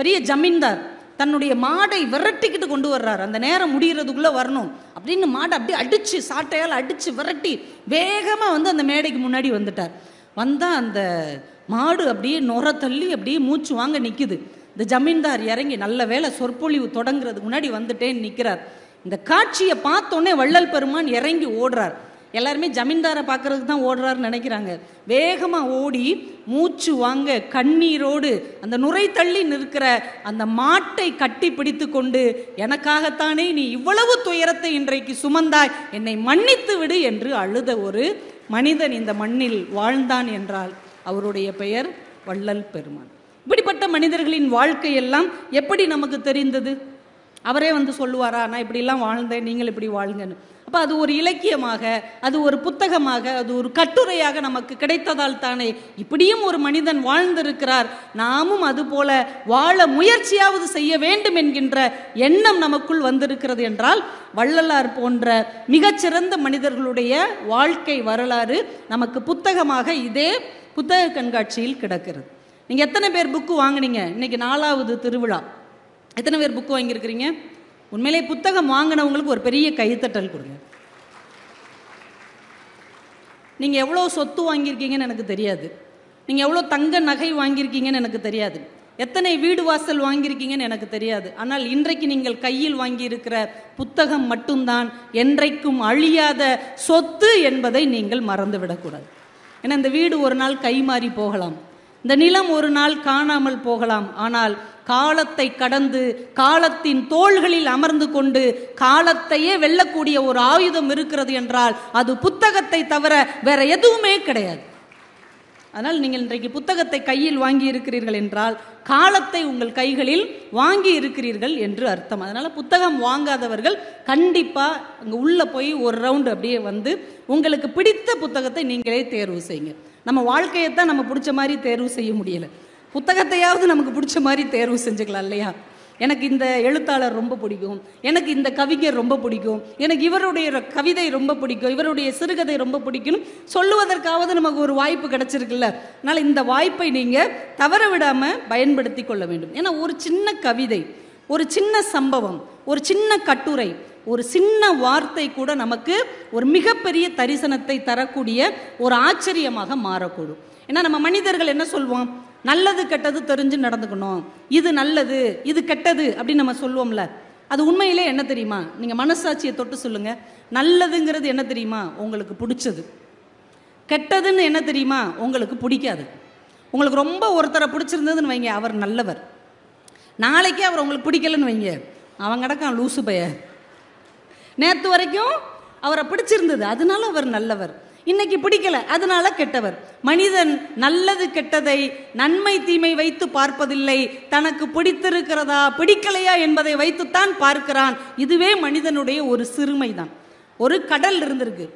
பெரிய ஜமீன்தார் தன்னுடைய மாடை விரட்டிக்கிட்டு கொண்டு வர்றார். அந்த நேரம் முடிகிறதுக்குள்ளே வரணும் அப்படின்னு மாடை அப்படியே அடித்து, சாட்டையால் அடித்து விரட்டி வேகமாக அந்த மேடைக்கு முன்னாடி வந்துட்டார். வந்தால் அந்த மாடு அப்படியே நுர தள்ளி அப்படியே மூச்சு வாங்க நிற்குது. இந்த ஜமீன்தார் இறங்கி, நல்ல வேலை சொற்பொழிவு தொடங்குறதுக்கு முன்னாடி வந்துட்டேன்னு நிற்கிறார். இந்த காட்சியை பார்த்தோன்னே வள்ளல் பெருமான் இறங்கி ஓடுறார். எல்லாருமே ஜமீன்தாரை பார்க்கறதுக்கு தான் ஓடுறாருன்னு நினைக்கிறாங்க. வேகமாக ஓடி மூச்சு வாங்க கண்ணீரோடு அந்த நுரை தள்ளி நிற்கிற அந்த மாட்டை கட்டி பிடித்து கொண்டு, எனக்காகத்தானே நீ இவ்வளவு துயரத்தை இன்றைக்கு சுமந்தாய், என்னை மன்னித்து விடு என்று அழுத ஒரு மனிதன் இந்த மண்ணில் வாழ்ந்தான் என்றால் அவருடைய பெயர் வள்ளல் பெருமான். இப்படிப்பட்ட மனிதர்களின் வாழ்க்கையெல்லாம் எப்படி நமக்கு தெரிந்தது? அவரே சொல்லுவாரா, நான் இப்படிலாம் வாழ்ந்தேன், நீங்கள் இப்படி வாழுங்கன்னு? அப்போ அது ஒரு இலக்கியமாக, அது ஒரு புத்தகமாக, அது ஒரு கட்டுரையாக நமக்கு கிடைத்ததால் தானே இப்படியும் ஒரு மனிதன் வாழ்ந்திருக்கிறார், நாமும் அதுபோல வாழ முயற்சியாவது செய்ய வேண்டும் என்கின்ற எண்ணம் நமக்குள் வந்திருக்கிறது என்றால் வள்ளலார் போன்ற மிகச்சிறந்த மனிதர்களுடைய வாழ்க்கை வரலாறு நமக்கு புத்தகமாக இதே புத்தக கண்காட்சியில் கிடக்கிறது. நீங்கள் எத்தனை பேர் புக்கு வாங்கினீங்க? இன்னைக்கு 4வது திருவிழா. எத்தனை பேர் புக்கு வாங்கியிருக்கிறீங்க? உண்மையிலே புத்தகம் வாங்கினவங்களுக்கு ஒரு பெரிய கைத்தட்டல் கொடுங்க. நீங்கள் எவ்வளோ சொத்து வாங்கியிருக்கீங்கன்னு எனக்கு தெரியாது, நீங்கள் எவ்வளோ தங்க நகை வாங்கியிருக்கீங்கன்னு எனக்கு தெரியாது, எத்தனை வீடு வாசல் வாங்கியிருக்கீங்கன்னு எனக்கு தெரியாது. ஆனால் இன்றைக்கு நீங்கள் கையில் வாங்கியிருக்கிற புத்தகம் மட்டும்தான் என்றைக்கும் அழியாத சொத்து என்பதை நீங்கள் மறந்துவிடக்கூடாது. ஏன்னா இந்த வீடு ஒரு நாள் கை மாறி போகலாம், இந்த நிலம் ஒரு நாள் காணாமல் போகலாம். ஆனால் காலத்தை கடந்து காலத்தின் தோள்களில் அமர்ந்து கொண்டு காலத்தையே வெல்லக்கூடிய ஒரு ஆயுதம் இருக்கிறது என்றால் அது புத்தகத்தை தவிர வேற எதுவுமே கிடையாது. அதனால் நீங்கள் இன்றைக்கு புத்தகத்தை கையில் வாங்கி இருக்கிறீர்கள் என்றால் காலத்தை உங்கள் கைகளில் வாங்கி இருக்கிறீர்கள் என்று அர்த்தம். அதனால புத்தகம் வாங்காதவர்கள் கண்டிப்பா அங்கே உள்ள போய் ஒரு ரவுண்டு அப்படியே உங்களுக்கு பிடித்த புத்தகத்தை நீங்களே தேர்வு செய்யுங்க. நம்ம வாழ்க்கையைத்தான் நம்ம பிடிச்ச மாதிரி தேர்வு செய்ய முடியல, புத்தகத்தையாவது நமக்கு பிடிச்ச மாதிரி தேர்வு செஞ்சுக்கலாம் இல்லையா? எனக்கு இந்த எழுத்தாளர் ரொம்ப பிடிக்கும், எனக்கு இந்த கவிஞர் ரொம்ப பிடிக்கும், எனக்கு இவருடைய கவிதை ரொம்ப பிடிக்கும், இவருடைய சிறுகதை ரொம்ப பிடிக்கும் சொல்லுவதற்காவது நமக்கு ஒரு வாய்ப்பு கிடைச்சிருக்குல்ல. அதனால் இந்த வாய்ப்பை நீங்கள் தவற விடாமல் பயன்படுத்தி கொள்ள வேண்டும். ஏன்னா ஒரு சின்ன கவிதை, ஒரு சின்ன சம்பவம், ஒரு சின்ன கட்டுரை, ஒரு சின்ன வார்த்தை கூட நமக்கு ஒரு மிகப்பெரிய தரிசனத்தை தரக்கூடிய ஒரு ஆச்சரியமாக மாறக்கூடும். ஏன்னா நம்ம மனிதர்கள் என்ன சொல்வோம்? நல்லது கெட்டது தெரிஞ்சு நடந்துக்கணும், இது நல்லது இது கெட்டது அப்படின்னு நம்ம சொல்லுவோம்ல. அது உண்மையிலே என்ன தெரியுமா? நீங்கள் மனசாட்சியை தொட்டு சொல்லுங்க. நல்லதுங்கிறது என்ன தெரியுமா? உங்களுக்கு பிடிச்சது. கெட்டதுன்னு என்ன தெரியுமா? உங்களுக்கு பிடிக்காது. உங்களுக்கு ரொம்ப ஒருத்தரை பிடிச்சிருந்ததுன்னு வைங்க, அவர் நல்லவர். நாளைக்கே அவர் உங்களுக்கு பிடிக்கலன்னு வைங்க, அவன் கிடக்கான் லூசு பைய. நேற்று வரைக்கும் அவரை பிடிச்சிருந்தது அதனால அவர் நல்லவர், இன்னைக்கு பிடிக்கல அதனால கெட்டவர். மனிதன் நல்லது கெட்டதை நன்மை தீமை வைத்து பார்ப்பதில்லை, தனக்கு பிடித்திருக்கிறதா பிடிக்கலையா என்பதை வைத்துத்தான் பார்க்கிறான். இதுவே மனிதனுடைய ஒரு சிறுமைதான். ஒரு கடல் இருந்திருக்கு,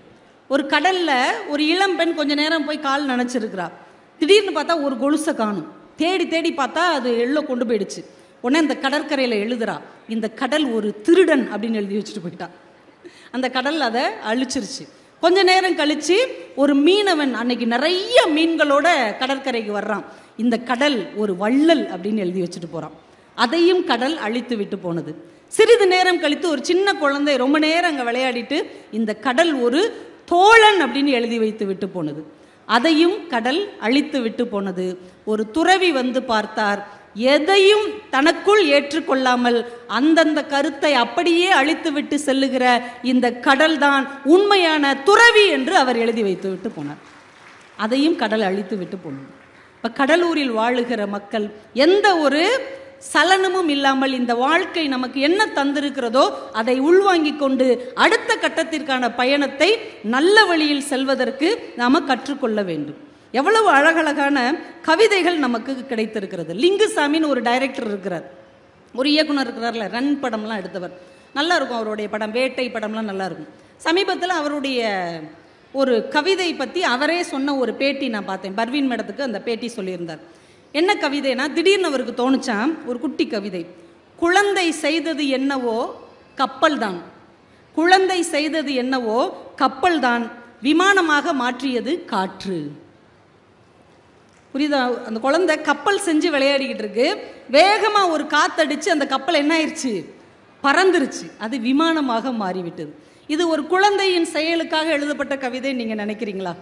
ஒரு கடல்ல ஒரு இளம் பெண் கொஞ்ச நேரம் போய் கால் நனைச்சிருக்கிறா. திடீர்னு பார்த்தா ஒரு கொலுசை காணும். தேடி தேடி பார்த்தா அது எள்ளோ கொண்டு போயிடுச்சு. உடனே அந்த கடற்கரையில் எழுதுறா, இந்த கடல் ஒரு திருடன் அப்படின்னு எழுதி வச்சுட்டு போயிட்டான். அந்த கடல் அதை அழிச்சிருச்சு. கொஞ்ச நேரம் கழிச்சு ஒரு மீனவன் அன்னைக்கு நிறைய மீன்களோட கடற்கரைக்கு வர்றான். இந்த கடல் ஒரு வள்ளல் அப்படின்னு எழுதி வச்சுட்டு போறான். அதையும் கடல் அழித்து விட்டு போனது. சிறிது நேரம் கழித்து ஒரு சின்ன குழந்தை ரொம்ப நேரம் அங்கே விளையாடிட்டு இந்த கடல் ஒரு தோழன் அப்படின்னு எழுதி வைத்து விட்டு போனது. அதையும் கடல் அழித்து விட்டு போனது. ஒரு துறவி பார்த்தார், எதையும் தனக்குள் ஏற்றுக்கொள்ளாமல் அந்தந்த கருத்தை அப்படியே அழித்துவிட்டு செல்லுகிற இந்த கடல் தான் உண்மையான துறவி என்று அவர் எழுதி வைத்து விட்டு போனார். அதையும் கடல் அழித்து விட்டு போனார். இப்போ கடலூரில் வாழுகிற மக்கள் எந்த ஒரு சலனமும் இல்லாமல் இந்த வாழ்க்கை நமக்கு என்ன தந்திருக்கிறதோ அதை உள்வாங்கிக் கொண்டு அடுத்த கட்டத்திற்கான பயணத்தை நல்ல வழியில் செல்வதற்கு நாம் கற்றுக்கொள்ள வேண்டும். எவ்வளவு அழகழகான கவிதைகள் நமக்கு கிடைத்திருக்கிறது. லிங்குசாமின்னு ஒரு டைரக்டர் இருக்கிறார், ஒரு இயக்குனர் இருக்கிறார்ல, ரன் படம்லாம் எடுத்தவர். நல்லா இருக்கும் அவருடைய படம், வேட்டை படம்லாம் நல்லா இருக்கும். சமீபத்தில் அவருடைய ஒரு கவிதை பற்றி அவரே சொன்ன ஒரு பேட்டி நான் பார்த்தேன். பர்வீன் மேடத்துக்கு அந்த பேட்டி சொல்லியிருந்தார். என்ன கவிதைனா, திடீர்னு அவருக்கு தோணுச்சான் ஒரு குட்டி கவிதை. குழந்தை செய்தது என்னவோ கப்பல் தான், குழந்தை செய்தது என்னவோ கப்பல் தான், விமானமாக மாற்றியது காற்று. புரியுதா? அந்த குழந்தை கப்பல் செஞ்சு விளையாடிக்கிட்டு இருக்கு. வேகமாக ஒரு காத்தடிச்சு அந்த கப்பல் என்ன ஆயிடுச்சு, பறந்துருச்சு. அது விமானமாக மாறிவிட்டது. இது ஒரு குழந்தையின் செயலுக்காக எழுதப்பட்ட கவிதை நீங்கள் நினைக்கிறீங்களா?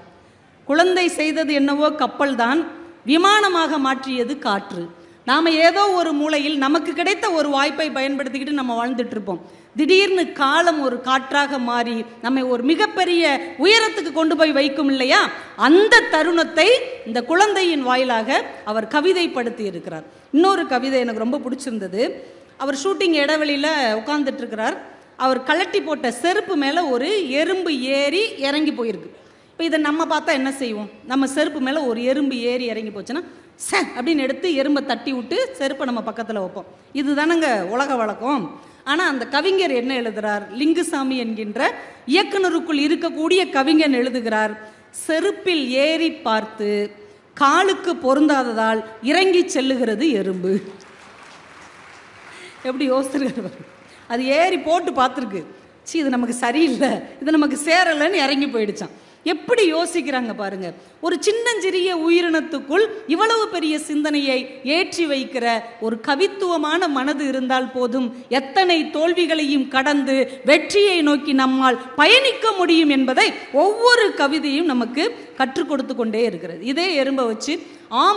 குழந்தை செய்தது என்னவோ கப்பல் தான், விமானமாக மாற்றியது காற்று. நாம் ஏதோ ஒரு மூலையில் நமக்கு கிடைத்த ஒரு வாய்ப்பை பயன்படுத்திக்கிட்டு நம்ம வாழ்ந்துட்டு இருப்போம். திடீர்னு காலம் ஒரு காற்றாக மாறி நம்மை ஒரு மிகப்பெரிய உயரத்துக்கு கொண்டு போய் வைக்கும் இல்லையா? அந்த தருணத்தை இந்த குழந்தையின் வாயிலாக அவர் கவிதைப்படுத்தி இருக்கிறார். இன்னொரு கவிதை எனக்கு ரொம்ப பிடிச்சிருந்தது. அவர் ஷூட்டிங் இடைவெளியில் உட்கார்ந்துட்டு இருக்கிறார். அவர் கலட்டி போட்ட செருப்பு மேலே ஒரு எறும்பு ஏறி இறங்கி போயிருக்கு. இப்போ இதை நம்ம பார்த்தா என்ன செய்வோம்? நம்ம செருப்பு மேலே ஒரு எறும்பு ஏறி இறங்கி போச்சுன்னா அப்படின்னு எடுத்து எறும்பை தட்டி விட்டு செருப்பை நம்ம பக்கத்தில் வைப்போம். இது தானங்க உலக வழக்கம். ஆனால் அந்த கவிஞர் என்ன எழுதுகிறார்? லிங்குசாமி என்கின்ற இயக்குனருக்குள் இருக்கக்கூடிய கவிஞன் எழுதுகிறார், செருப்பில் ஏறி பார்த்து காலுக்கு பொருந்தாததால் இறங்கி செல்லுகிறது எறும்பு. எப்படி யோசிச்சிருக்காரு? அது ஏறி போட்டு பார்த்துருக்கு, இது நமக்கு சரியில்லை, இது நமக்கு சேரலைன்னு இறங்கி போயிடுச்சான். எப்படி யோசிக்கிறாங்க பாருங்க. ஒரு சின்னஞ்சிறிய உயிரினத்துக்குள் இவ்வளவு பெரிய சிந்தனையை ஏற்றி வைக்கிற ஒரு கவித்துவமான மனது இருந்தால் போதும், எத்தனை தோல்விகளையும் கடந்து வெற்றியை நோக்கி நம்மால் பயணிக்க முடியும் என்பதை ஒவ்வொரு கவிதையும் நமக்கு கற்றுக் கொடுத்து கொண்டே இருக்கிறது. இதே எறும்பை வச்சு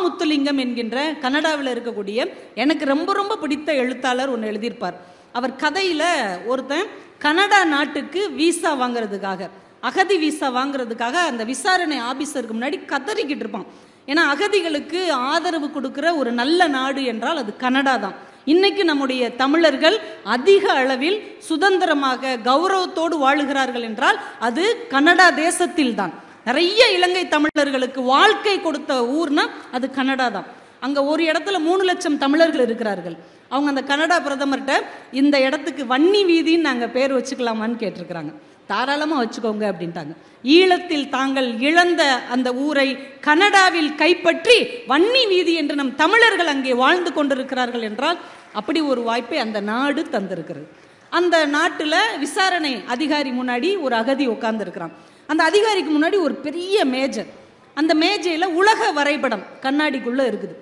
முத்துலிங்கம் என்கின்ற கனடாவில் இருக்கக்கூடிய எனக்கு ரொம்ப ரொம்ப பிடித்த எழுத்தாளர் ஒன்று எழுதியிருப்பார். அவர் கதையில் ஒருத்தன் கனடா நாட்டுக்கு வீசா வாங்கிறதுக்காக, அகதி வீசா வாங்கிறதுக்காக அந்த விசாரணை ஆபீசருக்கு முன்னாடி கதறிக்கிட்டு இருப்பான். ஏன்னா அகதிகளுக்கு ஆதரவு கொடுக்குற ஒரு நல்ல நாடு என்றால் அது கனடா தான். இன்னைக்கு நம்முடைய தமிழர்கள் அதிக அளவில் சுதந்திரமாக கௌரவத்தோடு வாழுகிறார்கள் என்றால் அது கனடா தேசத்தில் தான். நிறைய இலங்கை தமிழர்களுக்கு வாழ்க்கை கொடுத்த ஊர்னா அது கனடா தான். அங்கே ஒரு இடத்துல 3 லட்சம் தமிழர்கள் இருக்கிறார்கள். அவங்க அந்த கனடா பிரதமர்கிட்ட இந்த இடத்துக்கு வன்னி வீதின்னு நாங்கள் பேர் வச்சுக்கலாமான்னு கேட்டிருக்கிறாங்க. தாராளமாக வச்சுக்கோங்க அப்படின்ட்டாங்க. ஈழத்தில் தாங்கள் இழந்த அந்த ஊரை கனடாவில் கைப்பற்றி வன்னி வீதி என்று நம் தமிழர்கள் அங்கே வாழ்ந்து கொண்டிருக்கிறார்கள் என்றால் அப்படி ஒரு வாய்ப்பை அந்த நாடு தந்திருக்கிறது. அந்த நாட்டில் விசாரணை அதிகாரி முன்னாடி ஒரு அகதி உட்கார்ந்துருக்கிறான். அந்த அதிகாரிக்கு முன்னாடி ஒரு பெரிய மேஜர், அந்த மேஜையில் உலக வரைபடம் கண்ணாடிக்குள்ளே இருக்குது.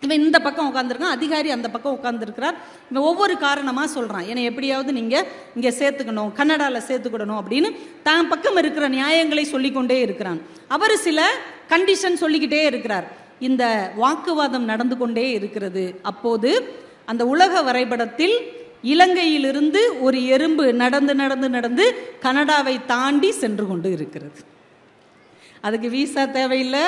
இவன் இந்த பக்கம் உட்காந்துருக்கான், அதிகாரி அந்த பக்கம் உட்காந்துருக்கிறார். இவன் ஒவ்வொரு காரணமாக சொல்கிறான், என்னை எப்படியாவது நீங்கள் இங்கே சேர்த்துக்கணும், கன்னடாவில் சேர்த்துக்கிடணும் அப்படின்னு தான் பக்கம் இருக்கிற நியாயங்களை சொல்லிக்கொண்டே இருக்கிறான். அவர் சில கண்டிஷன் சொல்லிக்கிட்டே இருக்கிறார். இந்த வாக்குவாதம் நடந்து கொண்டே இருக்கிறது. அப்போது அந்த உலக வரைபடத்தில் இலங்கையிலிருந்து ஒரு எறும்பு நடந்து நடந்து நடந்து கனடாவை தாண்டி சென்று கொண்டு இருக்கிறது. அதுக்கு வீசா தேவையில்லை,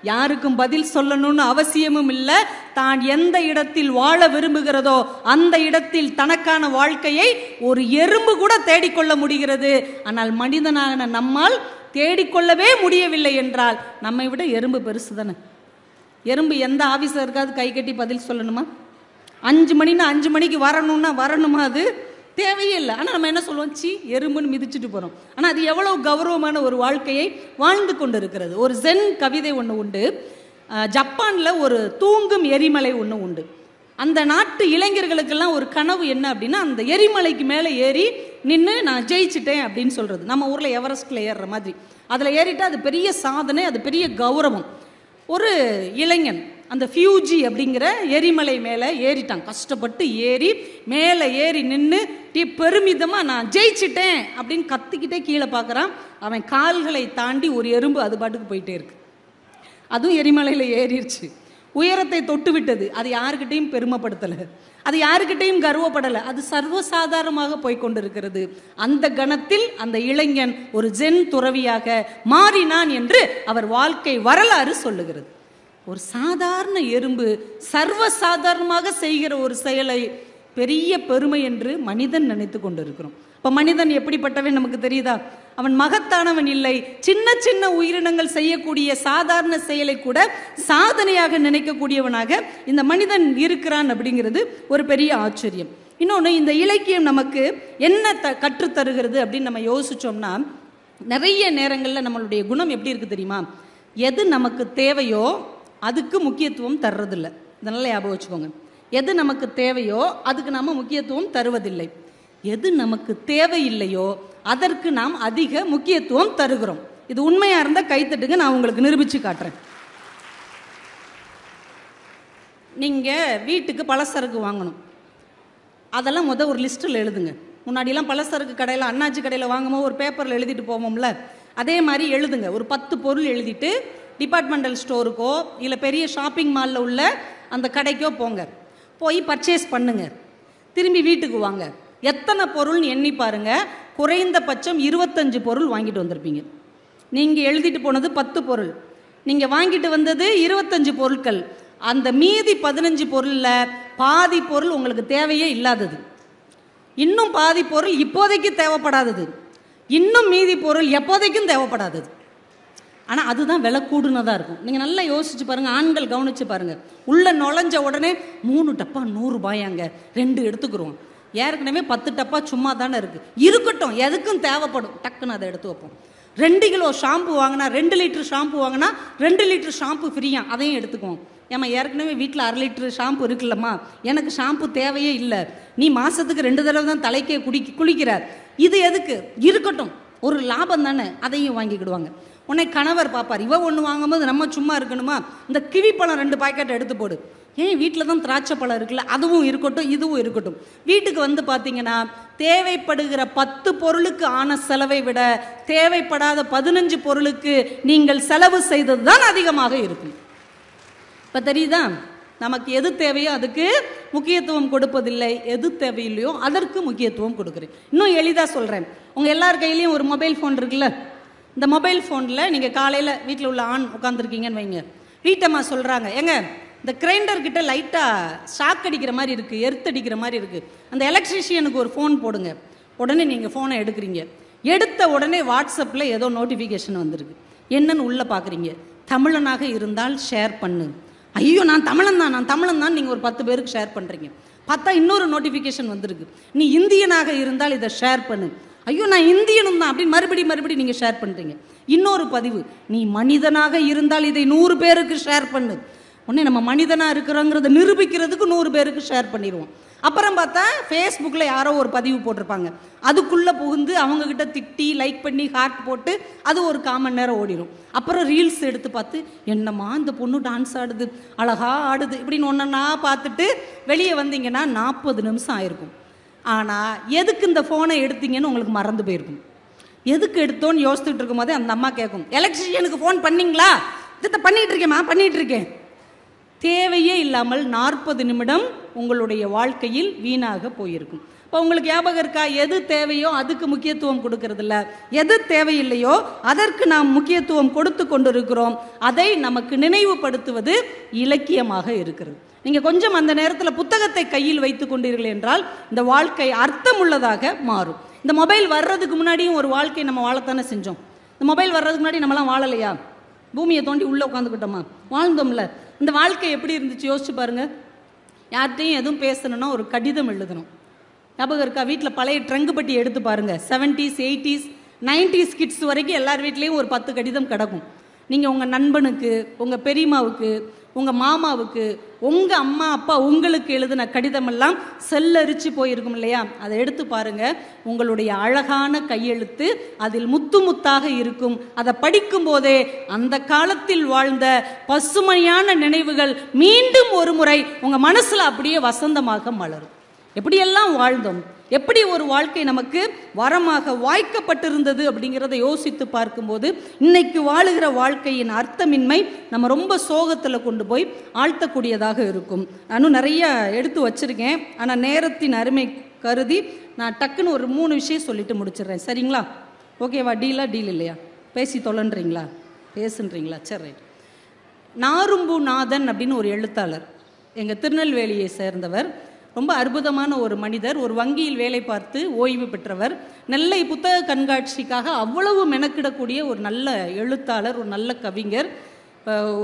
யாருக்கும் பதில் சொல்லணும்னு அவசியமும் இல்லை. தான் எந்த இடத்தில் வாழ விரும்புகிறதோ அந்த இடத்தில் தனக்கான வாழ்க்கையை ஒரு எறும்பு கூட தேடிக்கொள்ள முடிகிறது. ஆனால் மனிதனான நம்மால் தேடிக்கொள்ளவே முடியவில்லை என்றால் நம்மை விட எறும்பு பெருசு தானே. எறும்பு எந்த ஆஃபீஸருக்காவது கை கட்டி பதில் சொல்லணுமா? 5 மணின்னா 5 மணிக்கு வரணும்னா வரணுமா? அது தேவையே இல்லை. ஆனால் நம்ம என்ன சொல்லுவோம், எறும்புன்னு மிதிச்சுட்டு போகிறோம். ஆனால் அது எவ்வளோ கௌரவமான ஒரு வாழ்க்கையை வாழ்ந்து கொண்டு இருக்கிறது. ஒரு ஜென் கவிதை ஒன்று உண்டு. ஜப்பானில் ஒரு தூங்கும் எரிமலை ஒன்று உண்டு. அந்த நாட்டு இளைஞர்களுக்கெல்லாம் ஒரு கனவு என்ன அப்படின்னா, அந்த எரிமலைக்கு மேலே ஏறி நின்று நான் ஜெயிச்சிட்டேன் அப்படின்னு சொல்கிறது. நம்ம ஊரில் எவரெஸ்ட்டில் ஏறுற மாதிரி அதில் ஏறிட்டா அது பெரிய சாதனை, அது பெரிய கௌரவம். ஒரு இளைஞன் அந்த ஃபியூஜி அப்படிங்கிற எரிமலை மேலே ஏறிட்டான். கஷ்டப்பட்டு ஏறி மேலே ஏறி நின்று பெருமிதமாக நான் ஜெயிச்சிட்டேன் அப்படின்னு கத்திக்கிட்டே கீழே பார்க்குறான். அவன் கால்களை தாண்டி ஒரு எறும்பு அது பாட்டுக்கு போயிட்டே இருக்கு. அதுவும் எரிமலையில் ஏறிடுச்சு. உயரத்தை தொட்டு விட்டது. அது யாருக்கிட்டையும் பெருமைப்படுத்தலை, அது யாருக்கிட்டையும் கர்வப்படலை, அது சர்வசாதாரணமாக போய்கொண்டிருக்கிறது. அந்த கணத்தில் அந்த இளைஞன் ஒரு ஜென் துறவியாக மாறினான் என்று அவர் வாழ்க்கை வரலாறு சொல்லுகிறது. ஒரு சாதாரண எறும்பு சர்வசாதாரணமாக செய்கிற ஒரு செயலை பெரிய பெருமை என்று மனிதன் நினைத்து கொண்டிருக்கிறோம். இப்போ மனிதன் எப்படிப்பட்டவன் நமக்கு தெரியுதா? அவன் மகத்தானவன் இல்லை. சின்ன சின்ன உயிரினங்கள் செய்யக்கூடிய சாதாரண செயலை கூட சாதனையாக நினைக்கக்கூடியவனாக இந்த மனிதன் இருக்கிறான் அப்படிங்கிறது ஒரு பெரிய ஆச்சரியம். இன்னொன்று, இந்த இலக்கியம் நமக்கு என்ன கற்றுத்தருகிறது அப்படின்னு நம்ம யோசிச்சோம்னா, நிறைய நேரங்களில் நம்மளுடைய குணம் எப்படி இருக்குது தெரியுமா? எது நமக்கு தேவையோ அதுக்கு முக்கியத்துவம் தர்றதில்லை. இதனால் ஞாபகம் வச்சுக்கோங்க. எது நமக்கு தேவையோ அதுக்கு நாம் முக்கியத்துவம் தருவதில்லை. எது நமக்கு தேவையில்லையோ அதற்கு நாம் அதிக முக்கியத்துவம் தருகிறோம். இது உண்மையா இருந்தால் கைத்தட்டுங்க, நான் உங்களுக்கு நிரூபிச்சு காட்டுறேன். நீங்க வீட்டுக்கு பலசரக்கு வாங்கணும், அதெல்லாம் ஒரு லிஸ்ட்டில் எழுதுங்க. முன்னாடிலாம் பலசரக்கு கடையில், அண்ணாச்சி கடையில் வாங்கும்போது ஒரு பேப்பரில் எழுதிட்டு போவோம்ல, அதே மாதிரி எழுதுங்க. ஒரு 10 பொருள் எழுதிட்டு டிபார்ட்மெண்டல் ஸ்டோருக்கோ இல்லை பெரிய ஷாப்பிங் மாலில் உள்ள அந்த கடைக்கோ போங்க. போய் பர்ச்சேஸ் பண்ணுங்க. திரும்பி வீட்டுக்கு வாங்க. எத்தனை பொருள்னு எண்ணி பாருங்க. குறைந்தபட்சம் 25 பொருள் வாங்கிட்டு வந்திருப்பீங்க. நீங்கள் எழுதிட்டு போனது 10 பொருள், நீங்கள் வாங்கிட்டு வந்தது 25 பொருட்கள். அந்த மீதி 15 பொருளில் பாதி பொருள் உங்களுக்கு தேவையே இல்லாதது, இன்னும் பாதி பொருள் இப்போதைக்கு தேவைப்படாதது, இன்னும் மீதி பொருள் எப்போதைக்கும் தேவைப்படாதது. ஆனால் அதுதான் விலை கூடுனதாக இருக்கும். நீங்கள் நல்லா யோசிச்சு பாருங்கள், ஆண்கள் கவனித்து பாருங்கள். உள்ளே நுழைஞ்ச உடனே 3 டப்பா 100 ரூபாயாங்க, 2 எடுத்துக்கிறோம். ஏற்கனவே 10 டப்பா சும்மா தானே இருக்குது, இருக்கட்டும், எதுக்கும் தேவைப்படும், டக்குன்னு அதை எடுத்து வைப்போம். 2 கிலோ ஷாம்பு வாங்கினா, 2 லிட்டர் ஷாம்பு வாங்கினா 2 லிட்டர் ஷாம்பு ஃப்ரீயா, அதையும் எடுத்துக்குவோம். ஏமா ஏற்கனவே வீட்டில் 1/2 லிட்டர் ஷாம்பு இருக்குல்லம்மா, எனக்கு ஷாம்பு தேவையே இல்லை, நீ மாதத்துக்கு 2 தடவை தான் தலைக்கே குளிக்கிறார், இது எதுக்கு, இருக்கட்டும், ஒரு லாபம் தானே, அதையும் வாங்கிக்கிடுவாங்க. உன்னை கணவர் பார்ப்பார், இவ ஒன்று வாங்கும்போது நம்ம சும்மா இருக்கணுமா, இந்த கிவி பழம் 2 பாக்கெட் எடுத்து போடு, ஏன் வீட்டில் தான் திராட்சை பழம் இருக்குல்ல, அதுவும் இருக்கட்டும், இதுவும் இருக்கட்டும். வீட்டுக்கு வந்து பார்த்தீங்கன்னா தேவைப்படுகிற 10 பொருளுக்கு ஆன செலவை விட தேவைப்படாத 15 பொருளுக்கு நீங்கள் செலவு செய்தது தான் அதிகமாக இருக்கும். இப்போ தெரியுதா, நமக்கு எது தேவையோ அதுக்கு முக்கியத்துவம் கொடுப்பதில்லை, எது தேவையில்லையோ அதற்கு முக்கியத்துவம் கொடுக்குறேன். இன்னும் எளிதாக சொல்கிறேன், உங்கள் எல்லார் கையிலையும் ஒரு மொபைல் ஃபோன் இருக்குல்ல, இந்த மொபைல் ஃபோனில் நீங்கள் காலையில் வீட்டில் உள்ள ஆண் உட்காந்துருக்கீங்கன்னு வைங்க, வீட்டம்மா சொல்கிறாங்க, ஏங்க இந்த கிரைண்டர்கிட்ட லைட்டாக ஷாக் அடிக்கிற மாதிரி இருக்குது, எர்த்தடிக்கிற மாதிரி இருக்குது, அந்த எலக்ட்ரிஷியனுக்கு ஒரு ஃபோன் போடுங்க. உடனே நீங்கள் ஃபோனை எடுக்கிறீங்க, எடுத்த உடனே வாட்ஸ்அப்பில் ஏதோ நோட்டிஃபிகேஷன் வந்திருக்கு, என்னன்னு உள்ளே பார்க்குறீங்க, தமிழனாக இருந்தால் ஷேர் பண்ணு, ஐயோ நான் தமிழன் தான் நீங்கள் ஒரு 10 பேருக்கு ஷேர் பண்ணுறீங்க. பார்த்தா இன்னொரு நோட்டிஃபிகேஷன் வந்திருக்கு, நீ இந்தியனாக இருந்தால் இதை ஷேர் பண்ணு, ஐயோ நான் இந்தியனும் தான் அப்படின்னு மறுபடி நீங்கள் ஷேர் பண்ணுறீங்க. இன்னொரு பதிவு, நீ மனிதனாக இருந்தால் இதை 100 பேருக்கு ஷேர் பண்ணு, உடனே நம்ம மனிதனாக இருக்கிறோங்கிறத நிரூபிக்கிறதுக்கு 100 பேருக்கு ஷேர் பண்ணிடுவோம். அப்புறம் பார்த்தா ஃபேஸ்புக்கில் யாரோ ஒரு பதிவு போட்டிருப்பாங்க, அதுக்குள்ளே புகுந்து அவங்கக்கிட்ட திட்டி லைக் பண்ணி ஹார்ட் போட்டு அது ஒரு 1/4 மணி நேரம் ஓடிடும். அப்புறம் ரீல்ஸ் எடுத்து பார்த்து, என்னம்மா இந்த பொண்ணு டான்ஸ் ஆடுது, அழகா ஆடுது இப்படின்னு ஒன்றா பார்த்துட்டு வெளியே வந்தீங்கன்னா 40 நிமிஷம் ஆயிருக்கும். ஆனால் எதுக்கு இந்த ஃபோனை எடுத்தீங்கன்னு உங்களுக்கு மறந்து போயிருக்கும். எதுக்கு எடுத்தோன்னு யோசிச்சுட்டு இருக்கும் போதே அந்த அம்மா கேட்கும், எலக்ட்ரிஷியனுக்கு ஃபோன் பண்ணிங்களா, இதை பண்ணிகிட்டு இருக்கேன். தேவையே இல்லாமல் 40 நிமிடம் உங்களுடைய வாழ்க்கையில் வீணாக போயிருக்கும். இப்போ உங்களுக்கு ஞாபகம் இருக்கா, எது தேவையோ அதுக்கு முக்கியத்துவம் கொடுக்கறதில்ல, எது தேவையில்லையோ அதற்கு நாம் முக்கியத்துவம் கொடுத்து கொண்டிருக்கிறோம். அதை நமக்கு நினைவுபடுத்துவது இலக்கியமாக இருக்கிறது. நீங்கள் கொஞ்சம் அந்த நேரத்தில் புத்தகத்தை கையில் வைத்து கொண்டீர்கள் என்றால் இந்த வாழ்க்கை அர்த்தமுள்ளதாக மாறும். இந்த மொபைல் வர்றதுக்கு முன்னாடியும் ஒரு வாழ்க்கை நம்ம வாழத்தானே செஞ்சோம். இந்த மொபைல் வர்றதுக்கு முன்னாடி நம்மளாம் வாழலையா? பூமியை தோண்டி உள்ளே உட்காந்துக்கிட்டோமா? வாழ்ந்தோம்ல. இந்த வாழ்க்கை எப்படி இருந்துச்சு யோசிச்சு பாருங்க. யார்கிட்டையும் எதுவும் பேசணும்னா ஒரு கடிதம் எழுதணும். ஞாபகம் இருக்கா? வீட்டில் பழைய ட்ரங்கு பட்டி எடுத்து பாருங்க, 70s 80s 90s கிட்ஸ் வரைக்கும் எல்லார் வீட்லேயும் ஒரு 10 கடிதம் கிடக்கும். நீங்கள் உங்கள் நண்பனுக்கு, உங்கள் பெரியம்மாவுக்கு, உங்கள் மாமாவுக்கு, உங்கள் அம்மா அப்பா உங்களுக்கு எழுதின கடிதமெல்லாம் செல்லரிச்சு போயிருக்கும் இல்லையா? அதை எடுத்து பாருங்க, உங்களுடைய அழகான கையெழுத்து அதில் முத்து முத்தாக இருக்கும். அதை படிக்கும் போதே அந்த காலத்தில் வாழ்ந்த பசுமையான நினைவுகள் மீண்டும் ஒரு முறை உங்கள் மனசில் அப்படியே வசந்தமாக மலரும். எப்படியெல்லாம் வாழ்ந்தோம், எப்படி ஒரு வாழ்க்கை நமக்கு வரமாக வாய்க்கப்பட்டிருந்தது அப்படிங்கிறத யோசித்து பார்க்கும்போது இன்னைக்கு வாழுகிற வாழ்க்கையின் அர்த்தமின்மை நம்ம ரொம்ப சோகத்தில் கொண்டு போய் ஆழ்த்தக்கூடியதாக இருக்கும். நானும் நிறைய எடுத்து வச்சிருக்கேன், ஆனால் நேரத்தின் அருமை கருதி நான் டக்குன்னு ஒரு 3 விஷயம் சொல்லிட்டு முடிச்சிடுறேன். சரிங்களா? ஓகேவா? டீல் இல்லையா? பேசி தொலைன்றீங்களா? பேசுன்றீங்களா? சரி, ரைட். நாரும்பு நாதன் அப்படின்னு ஒரு எழுத்தாளர், எங்கள் திருநெல்வேலியை சேர்ந்தவர். ரொம்ப அற்புதமான ஒரு மனிதர். ஒரு வங்கியில் வேலை பார்த்து ஓய்வு பெற்றவர். நெல்லை புத்தக கண்காட்சிக்காக அவ்வளவு மெனக்கிடக்கூடிய ஒரு நல்ல எழுத்தாளர், ஒரு நல்ல கவிஞர்.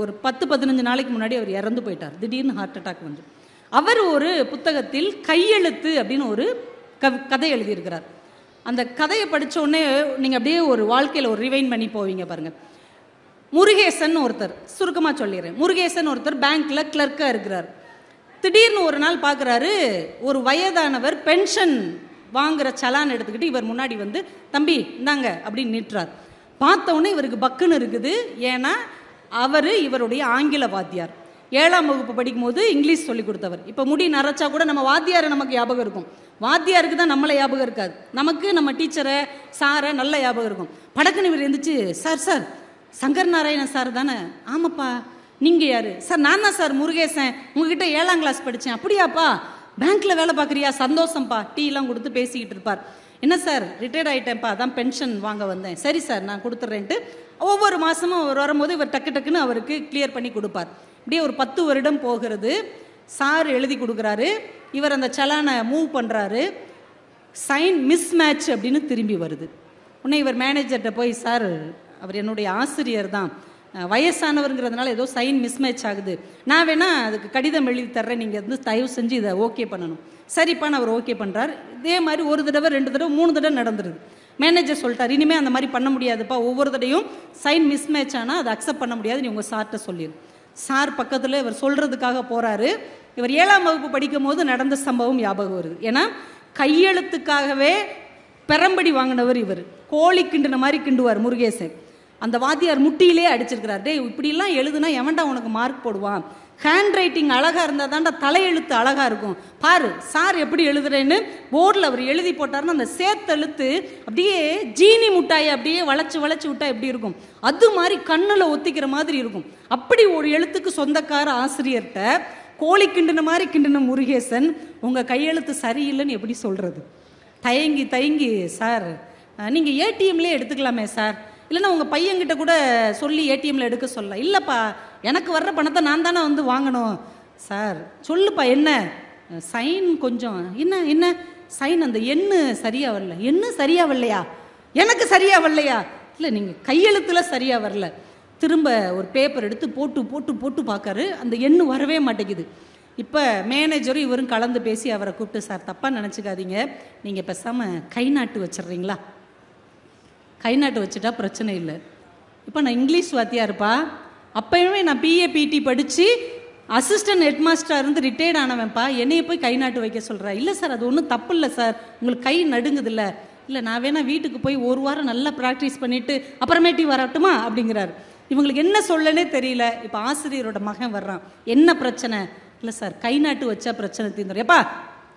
ஒரு 10-15 நாளைக்கு முன்னாடி அவர் இறந்து போயிட்டார். திடீர்னு ஹார்ட் அட்டாக் வந்து. அவர் ஒரு புத்தகத்தில் கையெழுத்து அப்படின்னு ஒரு கதை எழுதியிருக்கிறார். அந்த கதையை படித்த உடனே நீங்கள் அப்படியே ஒரு வாழ்க்கையில் ஒரு ரிவைன் பண்ணி போவீங்க பாருங்கள். முருகேசன் ஒருத்தர், சுருக்கமாக சொல்லிடுறேன், முருகேசன் ஒருத்தர் பேங்க்கில் கிளர்க்காக இருக்கிறார். திடீர்னு ஒரு நாள் பார்க்குறாரு, ஒரு வயதானவர் பென்ஷன் வாங்குகிற சலான் எடுத்துக்கிட்டு இவர் முன்னாடி வந்து, தம்பி இந்தாங்க அப்படின்னு நீட்டுறார். பார்த்தவுடனே இவருக்கு பக்குன்னு இருக்குது. ஏன்னா இவருடைய ஆங்கில வாத்தியார். 7ஆம் வகுப்பு படிக்கும் போது இங்கிலீஷ் சொல்லி கொடுத்தவர். இப்போ முடி நரைச்சா கூட நம்ம வாத்தியாரை நமக்கு ஞாபகம் இருக்கும், வாத்தியாருக்கு தான் நம்மளை ஞாபகம் இருக்காது. நமக்கு நம்ம டீச்சரை சாரை நல்ல ஞாபகம் இருக்கும். படக்குன்னு இவர் இருந்துச்சு, சார் சங்கர் நாராயணன் சார் தானே? ஆமாப்பா. நீங்கள் யார்? சார் நான் தான் சார் முருகேசன், உங்ககிட்ட 7ஆம் கிளாஸ் படித்தேன். அப்படியாப்பா, பேங்க்கில் வேலை பார்க்குறியா? சந்தோஷம்ப்பா. டீலாம் கொடுத்து பேசிக்கிட்டு இருப்பார். என்ன சார், ரிட்டையர்ட் ஆகிட்டேன்ப்பா, அதான் பென்ஷன் வாங்க வந்தேன். சரி சார் நான் கொடுத்துட்றேன்ட்டு ஒவ்வொரு மாதமும் அவர் வரும்போது இவர் டக்குன்னு அவருக்கு கிளியர் பண்ணி கொடுப்பார். இப்படியே ஒரு 10 வருடம் போகிறது. சார் எழுதி கொடுக்குறாரு, இவர் அந்த சலானை மூவ் பண்ணுறாரு. சைன் மிஸ் மேட்ச் அப்படின்னு திரும்பி வருது. உடனே இவர் மேனேஜர்கிட்ட போய், சார் அவர் என்னுடைய ஆசிரியர் தான், வயசானவருங்கிறதுனால ஏதோ சைன் மிஸ் மேட்ச் ஆகுது, நான் வேணா அதுக்கு கடிதம் எழுதி தர்றேன், நீங்கள் வந்து தயவு செஞ்சு இதை ஓகே பண்ணணும். சரிப்பான்னு அவர் ஓகே பண்ணுறார். இதே மாதிரி 1 தடவை 2 தடவை 3 தடவை நடந்துருது. மேனேஜர் சொல்லிட்டார், இனிமேல் அந்த மாதிரி பண்ண முடியாதுப்பா, ஒவ்வொரு தடையும் சைன் மிஸ் மேட்ச் ஆனால் அதை அக்செப்ட் பண்ண முடியாது, நீ உங்கள் சார்கிட்ட சொல்லிடு. சார் பக்கத்தில் இவர் சொல்கிறதுக்காக போகிறாரு. இவர் 7ஆம் வகுப்பு படிக்கும் போது நடந்த சம்பவம் ஞாபகம் வருது. ஏன்னா கையெழுத்துக்காகவே பெரம்படி வாங்கினவர் இவர். கோழி கிண்டுன மாதிரி கிண்டுவார் முருகேசன். அந்த வாத்தியார் முட்டியிலே அடிச்சிருக்கிறார். டே இப்படிலாம் எழுதுனா எவன்டா உனக்கு மார்க் போடுவான், ஹேண்ட் ரைட்டிங் அழகாக இருந்தால் தான்டா தலையெழுத்து அழகாக இருக்கும், பாரு சார் எப்படி எழுதுறேன்னு போர்டில் அவர் எழுதி போட்டார்னு அந்த சேர்த்தெழுத்து அப்படியே ஜீனி முட்டாயை அப்படியே வளைச்சி விட்டா எப்படி இருக்கும், அது மாதிரி கண்ணில் ஒத்திக்கிற மாதிரி இருக்கும். அப்படி ஒரு எழுத்துக்கு சொந்தக்கார ஆசிரியர்கிட்ட கோழி கிண்டுன மாதிரி கிண்டுன முருகேசன் உங்கள் கையெழுத்து சரியில்லைன்னு எப்படி சொல்கிறது? தயங்கி சார் நீங்கள் ஏடிஎம்லேயே எடுத்துக்கலாமே சார், இல்லைன்னா உங்கள் பையன்கிட்ட கூட சொல்லி ஏடிஎம்மில் எடுக்க சொல்லலாம். இல்லைப்பா, எனக்கு வர்ற பணத்தை நான் தானே வந்து வாங்கணும். சார் சொல்லுப்பா, என்ன சைன் கொஞ்சம் என்ன சைன் அந்த எண்ணு சரியாக வரல. எண்ணு சரியாக வரலையா? எனக்கு சரியாக வரலையா? இல்லை நீங்கள் கையெழுத்தில் சரியாக வரல. திரும்ப ஒரு பேப்பர் எடுத்து போட்டு பார்க்காரு, அந்த எண்ணு வரவே மாட்டேங்குது. இப்போ மேனேஜரும் இவரும் கலந்து பேசி அவரை கூப்பிட்டு, சார் தப்பாக நினச்சிக்காதீங்க, நீங்கள் பேசாமல் கை நாட்டு வச்சிட்றீங்களா? கை நாட்டு வச்சுட்டா பிரச்சனை இல்லை. இப்போ நான் இங்கிலீஷ் வாத்தியாருப்பா, அப்போயுமே நான் பிஏபிடி படித்து அசிஸ்டன்ட் ஹெட்மாஸ்டராக இருந்து ரிட்டையர்ட் ஆனவன்ப்பா, என்னையை போய் கை நாட்டு வைக்க சொல்கிறேன். இல்லை சார் அது ஒன்றும் தப்பு இல்லை சார், உங்களுக்கு கை நடுங்குதில்ல. இல்லை நான் வேணா வீட்டுக்கு போய் 1 வாரம் நல்லா ப்ராக்டிஸ் பண்ணிவிட்டு அப்புறமேட்டி வரட்டுமா அப்படிங்கிறார். இவங்களுக்கு என்ன சொல்லனே தெரியல. இப்போ ஆசிரியரோட மகன் வர்றான், என்ன பிரச்சனை? இல்லை சார் கை நாட்டு வச்சா பிரச்சனை தீர்ந்துடும். எப்பா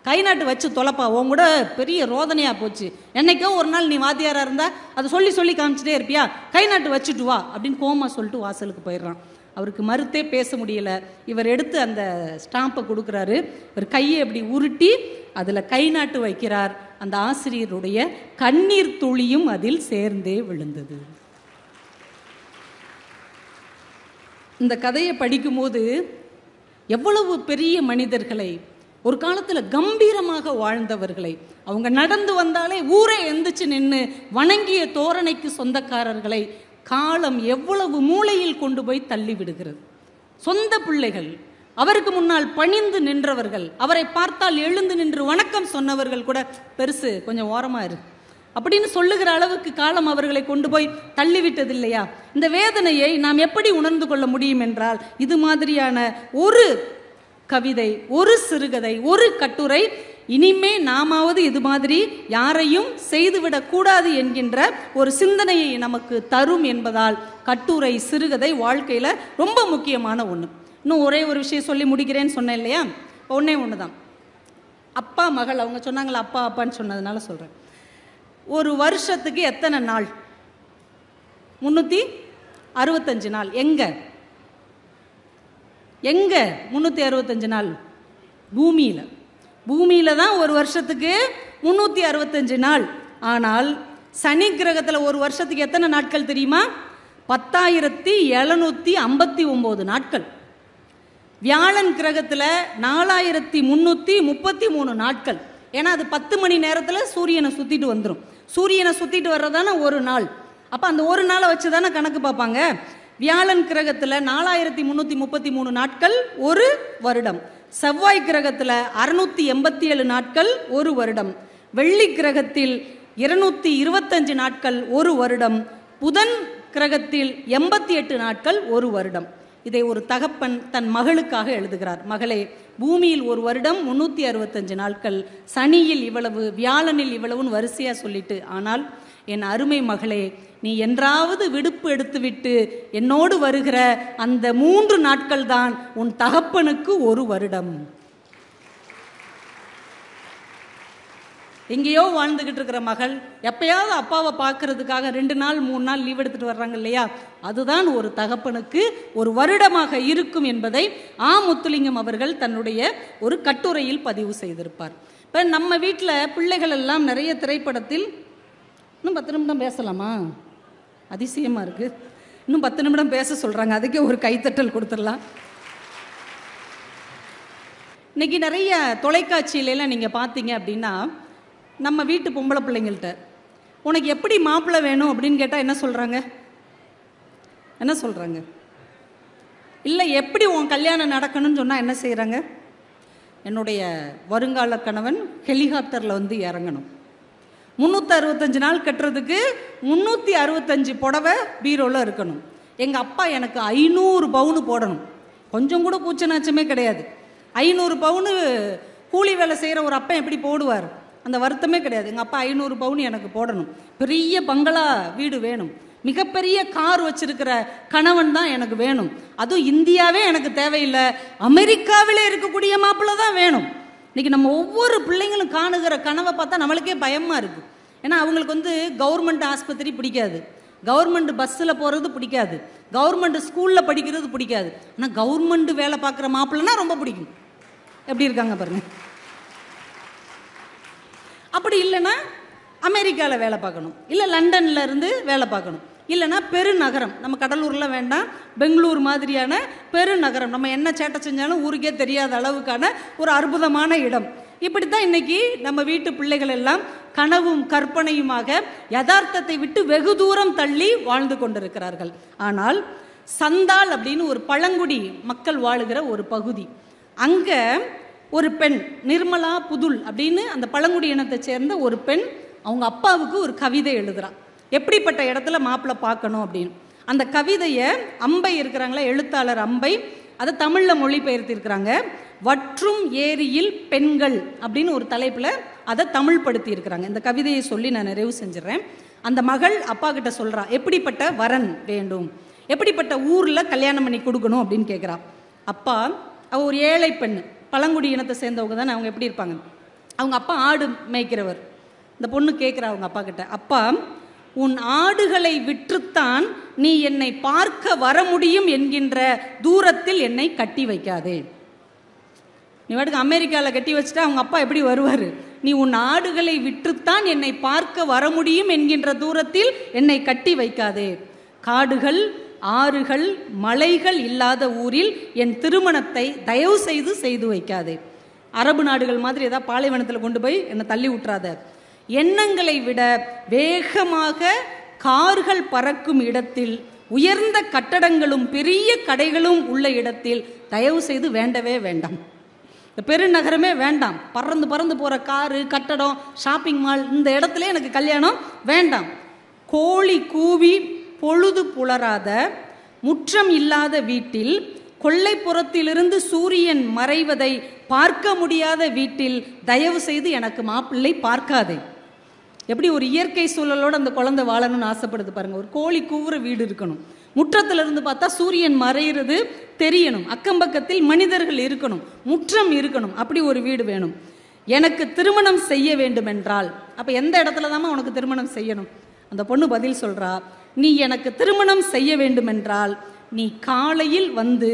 கை நாட்டு வச்சு தொலைப்பா, உன் கூட பெரிய ரோதனையாக போச்சு, என்னைக்கோ ஒரு நாள் நீ வாத்தியாராக இருந்தால் அதை சொல்லி காமிச்சிட்டே இருப்பியா, கை நாட்டு வச்சுட்டு வா அப்படின்னு கோமா சொல்லிட்டு வாசலுக்கு போயிடுறான். அவருக்கு மறுத்தே பேச முடியலை. இவர் எடுத்து அந்த ஸ்டாம்பை கொடுக்குறாரு. இவர் கையை அப்படி உருட்டி அதில் கை நாட்டு வைக்கிறார். அந்த ஆசிரியருடைய கண்ணீர் துளியும் அதில் சேர்ந்தே விழுந்தது. இந்த கதையை படிக்கும்போது எவ்வளவு பெரிய மனிதர்களை, ஒரு காலத்தில் கம்பீரமாக வாழ்ந்தவர்களை, அவங்க நடந்து வந்தாலே ஊரே எந்திரிச்சு நின்று வணங்கிய தோரணைக்கு சொந்தக்காரர்களை காலம் எவ்வளவு மூளையில் கொண்டு போய் தள்ளி விடுகிறது. சொந்த பிள்ளைகள், அவருக்கு முன்னால் பணிந்து நின்றவர்கள், அவரை பார்த்தால் எழுந்து நின்று வணக்கம் சொன்னவர்கள் கூட பெருசு கொஞ்சம் ஓரமாக இரு அப்படின்னு சொல்லுகிற அளவுக்கு காலம் அவர்களை கொண்டு போய் தள்ளிவிட்டது இல்லையா? இந்த வேதனையை நாம் எப்படி உணர்ந்து கொள்ள முடியும் என்றால், இது மாதிரியான ஒரு கவிதை, ஒரு சிறுகதை, ஒரு கட்டுரை இனிமே நாமாவது இது மாதிரி யாரையும் செய்துவிடக்கூடாது என்கின்ற ஒரு சிந்தனையை நமக்கு தரும் என்பதால் கட்டுரை, சிறுகதை வாழ்க்கையில் ரொம்ப முக்கியமான ஒன்று. இன்னும் ஒரே ஒரு விஷயம் சொல்லி முடிக்கிறேன்னு சொன்னேன் இல்லையா? ஒன்று தான். அப்பா மகள், அவங்க சொன்னாங்களா அப்பா அப்பான்னு சொன்னதுனால சொல்கிறேன். ஒரு வருஷத்துக்கு எத்தனை நாள்? 365 நாள். எங்க 365 நாள்? பூமியில் தான் ஒரு வருஷத்துக்கு 365 நாள். ஆனால் சனி கிரகத்தில் ஒரு வருஷத்துக்கு எத்தனை நாட்கள் தெரியுமா? 10,759 நாட்கள். வியாழன் கிரகத்தில் 4,333 நாட்கள். ஏன்னா அது 10 மணி நேரத்தில் சூரியனை சுற்றிட்டு வந்துடும். சூரியனை சுற்றிட்டு வர்றதான ஒரு நாள். அப்போ அந்த ஒரு நாளை வச்சு தானே கணக்கு பார்ப்பாங்க. வியாழன் கிரகத்தில் 4,333 நாட்கள் ஒரு வருடம். செவ்வாய் கிரகத்தில் 687 நாட்கள் ஒரு வருடம். வெள்ளி கிரகத்தில் 225 நாட்கள் ஒரு வருடம். புதன் கிரகத்தில் 88 நாட்கள் ஒரு வருடம். இதை ஒரு தகப்பன் தன் மகளுக்காக எழுதுகிறார். மகளே, பூமியில் ஒரு வருடம் 365 நாட்கள், சனியில் இவ்வளவு, வியாழனில் இவ்வளவுன்னு வரிசையா சொல்லிட்டு, ஆனால் என் அருமை மகளே, நீ என்றாவது விடுப்பு எடுத்துவிட்டு என்னோடு வருகிற அந்த 3 நாட்கள் தான் உன் தகப்பனுக்கு ஒரு வருடம். எங்கேயோ வாழ்ந்துகிட்டு இருக்கிற மகள் எப்பயாவது அப்பாவை பார்க்கறதுக்காக 2 நாள் 3 நாள் லீவ் எடுத்துட்டு வர்றாங்க இல்லையா, அதுதான் ஒரு தகப்பனுக்கு ஒரு வருடமாக இருக்கும் என்பதை முத்துலிங்கம் அவர்கள் தன்னுடைய ஒரு கட்டுரையில் பதிவு செய்திருப்பார். இப்போ நம்ம வீட்டில் பிள்ளைகள் எல்லாம் நிறைய திரைப்படத்தில் இன்னும் 10 நிமிடம் பேசலாமா? அதிசயமாக இருக்குது. இன்னும் 10 நிமிடம் பேச சொல்கிறாங்க. அதுக்கே ஒரு கைத்தட்டல் கொடுத்துடலாம். இன்னைக்கு நிறைய தொலைக்காட்சியிலலாம் நீங்கள் பார்த்தீங்க அப்படின்னா, நம்ம வீட்டு பொம்பளை பிள்ளைங்கள்ட்ட உனக்கு எப்படி மாப்பிள்ளை வேணும் அப்படின்னு கேட்டால் என்ன சொல்கிறாங்க? இல்லை எப்படி உன் கல்யாணம் நடக்கணும்னு சொன்னால் என்ன செய்கிறாங்க? என்னுடைய வருங்கால கணவன் ஹெலிகாப்டரில் வந்து இறங்கணும். 365 நாள் கட்டுறதுக்கு 365 புடவை பீரோவில் இருக்கணும். எங்கள் அப்பா எனக்கு 500 பவுனு போடணும். கொஞ்சம் கூட பூச்சநாச்சமே கிடையாது. 500 பவுனு கூலி வேலை செய்கிற ஒரு அப்பா எப்படி போடுவார்? அந்த வருத்தமே கிடையாது. எங்கள் அப்பா 500 பவுன் எனக்கு போடணும். பெரிய பங்களா வீடு வேணும். மிகப்பெரிய கார் வச்சிருக்கிற கணவன் தான் எனக்கு வேணும். அதுவும் இந்தியாவே எனக்கு தேவையில்லை, அமெரிக்காவிலே இருக்கக்கூடிய மாப்பிள்ளை தான் வேணும். இன்னைக்கு நம்ம ஒவ்வொரு பிள்ளைங்களும் காணுகிற கனவை பார்த்தா நம்மளுக்கே பயமாக இருக்குது. ஏன்னா அவங்களுக்கு வந்து கவர்மெண்ட் ஆஸ்பத்திரி பிடிக்காது, கவர்மெண்ட் பஸ்ஸில் போகிறது பிடிக்காது, கவர்மெண்ட் ஸ்கூலில் படிக்கிறது பிடிக்காது. ஆனால் கவர்மெண்ட் வேலை பார்க்குற மாப்பிள்ளைனா ரொம்ப பிடிக்கும். எப்படி இருக்காங்க பாருங்க. அப்படி இல்லைன்னா அமெரிக்காவில் வேலை பார்க்கணும், இல்லை லண்டனில் இருந்து வேலை பார்க்கணும், இல்லைன்னா பெருநகரம். நம்ம கடலூரில் வேண்டாம், பெங்களூர் மாதிரியான பெருநகரம். நம்ம என்ன சேட்டை செஞ்சாலும் ஊருக்கே தெரியாத அளவுக்கான ஒரு அற்புதமான இடம். இப்படி தான் இன்னைக்கு நம்ம வீட்டு பிள்ளைகள் எல்லாம் கனவும் கற்பனையுமாக யதார்த்தத்தை விட்டு வெகு தூரம் தள்ளி வாழ்ந்து கொண்டிருக்கிறார்கள். ஆனால் சந்தால் அப்படின்னு ஒரு பழங்குடி மக்கள் வாழுகிற ஒரு பகுதி, அங்கே ஒரு பெண் நிர்மலா புதுல் அப்படின்னு அந்த பழங்குடி இனத்தை சேர்ந்த ஒரு பெண் அவங்க அப்பாவுக்கு ஒரு கவிதை எழுதுறான். எப்படிப்பட்ட இடத்துல மாப்பிள்ளை பார்க்கணும் அப்படின்னு. அந்த கவிதையை அம்பை இருக்கிறாங்களா, எழுத்தாளர் அம்பை, அதை தமிழில் மொழிபெயர்த்திருக்கிறாங்க. வற்றும் ஏரியில் பெண்கள் அப்படின்னு ஒரு தலைப்பில் அதை தமிழ் படுத்தி இருக்கிறாங்க. இந்த கவிதையை சொல்லி நான் நிறைவு செஞ்சிடறேன். அந்த மகள் அப்பா கிட்ட சொல்கிறா, எப்படிப்பட்ட வரன் வேண்டும், எப்படிப்பட்ட ஊரில் கல்யாணம் பண்ணி கொடுக்கணும் அப்படின்னு கேட்குறா. அப்பா, அவள் ஒரு ஏழை பெண், பழங்குடி இனத்தை சேர்ந்தவங்க தானே, அவங்க எப்படி இருப்பாங்க? அவங்க அப்பா ஆடு மேய்க்கிறவர். இந்த பொண்ணு கேட்குறா அவங்க அப்பா கிட்ட, அப்பா, உன் ஆடுகளை விற்றுத்தான் நீ என்னை பார்க்க வர முடியும் என்கின்ற தூரத்தில் என்னை கட்டி வைக்காதே. நீ வாட்டுக்கு அமெரிக்காவில் கட்டி வச்சுட்டா அவங்க அப்பா எப்படி வருவார்? நீ உன் ஆடுகளை விற்றுத்தான் என்னை பார்க்க வர முடியும் என்கின்ற தூரத்தில் என்னை கட்டி வைக்காதே. காடுகள், ஆறுகள், மலைகள் இல்லாத ஊரில் என் திருமணத்தை தயவு செய்து செய்து வைக்காதே. அரபு நாடுகள் மாதிரி ஏதாவது பாலைவனத்தில் கொண்டு போய் என்னை தள்ளி விட்டுறாத. எண்ணங்களை விட வேகமாக கார்கள் பறக்கும் இடத்தில், உயர்ந்த கட்டடங்களும் பெரிய கடைகளும் உள்ள இடத்தில் தயவு செய்து வேண்டவே வேண்டாம். பெருநகரமே வேண்டாம். பறந்து பறந்து போகிற காரு, கட்டடம், ஷாப்பிங் மால், இந்த இடத்துல எனக்கு கல்யாணம் வேண்டாம். கோழி கூவி பொழுது புலராத, முற்றம் இல்லாத வீட்டில், கொல்லைப்புறத்திலிருந்து சூரியன் மறைவதை பார்க்க முடியாத வீட்டில் தயவு செய்து எனக்கு மாப்பிள்ளை பார்க்காதே. எப்படி ஒரு இயற்கை சூழலோடு அந்த குழந்தை வாழணும்னு ஆசைப்படுது பாருங்க. ஒரு கோழி கூவுற வீடு இருக்கணும், முற்றத்திலிருந்து பார்த்தா சூரியன் மறைகிறது தெரியணும், அக்கம்பக்கத்தில் மனிதர்கள் இருக்கணும், முற்றம் இருக்கணும், அப்படி ஒரு வீடு வேணும். எனக்கு திருமணம் செய்ய வேண்டும் என்றால், அப்போ எந்த இடத்துல தாம்மா உனக்கு திருமணம் செய்யணும்? அந்த பொண்ணு பதில் சொல்றா, நீ எனக்கு திருமணம் செய்ய வேண்டும் என்றால் நீ காலையில் வந்து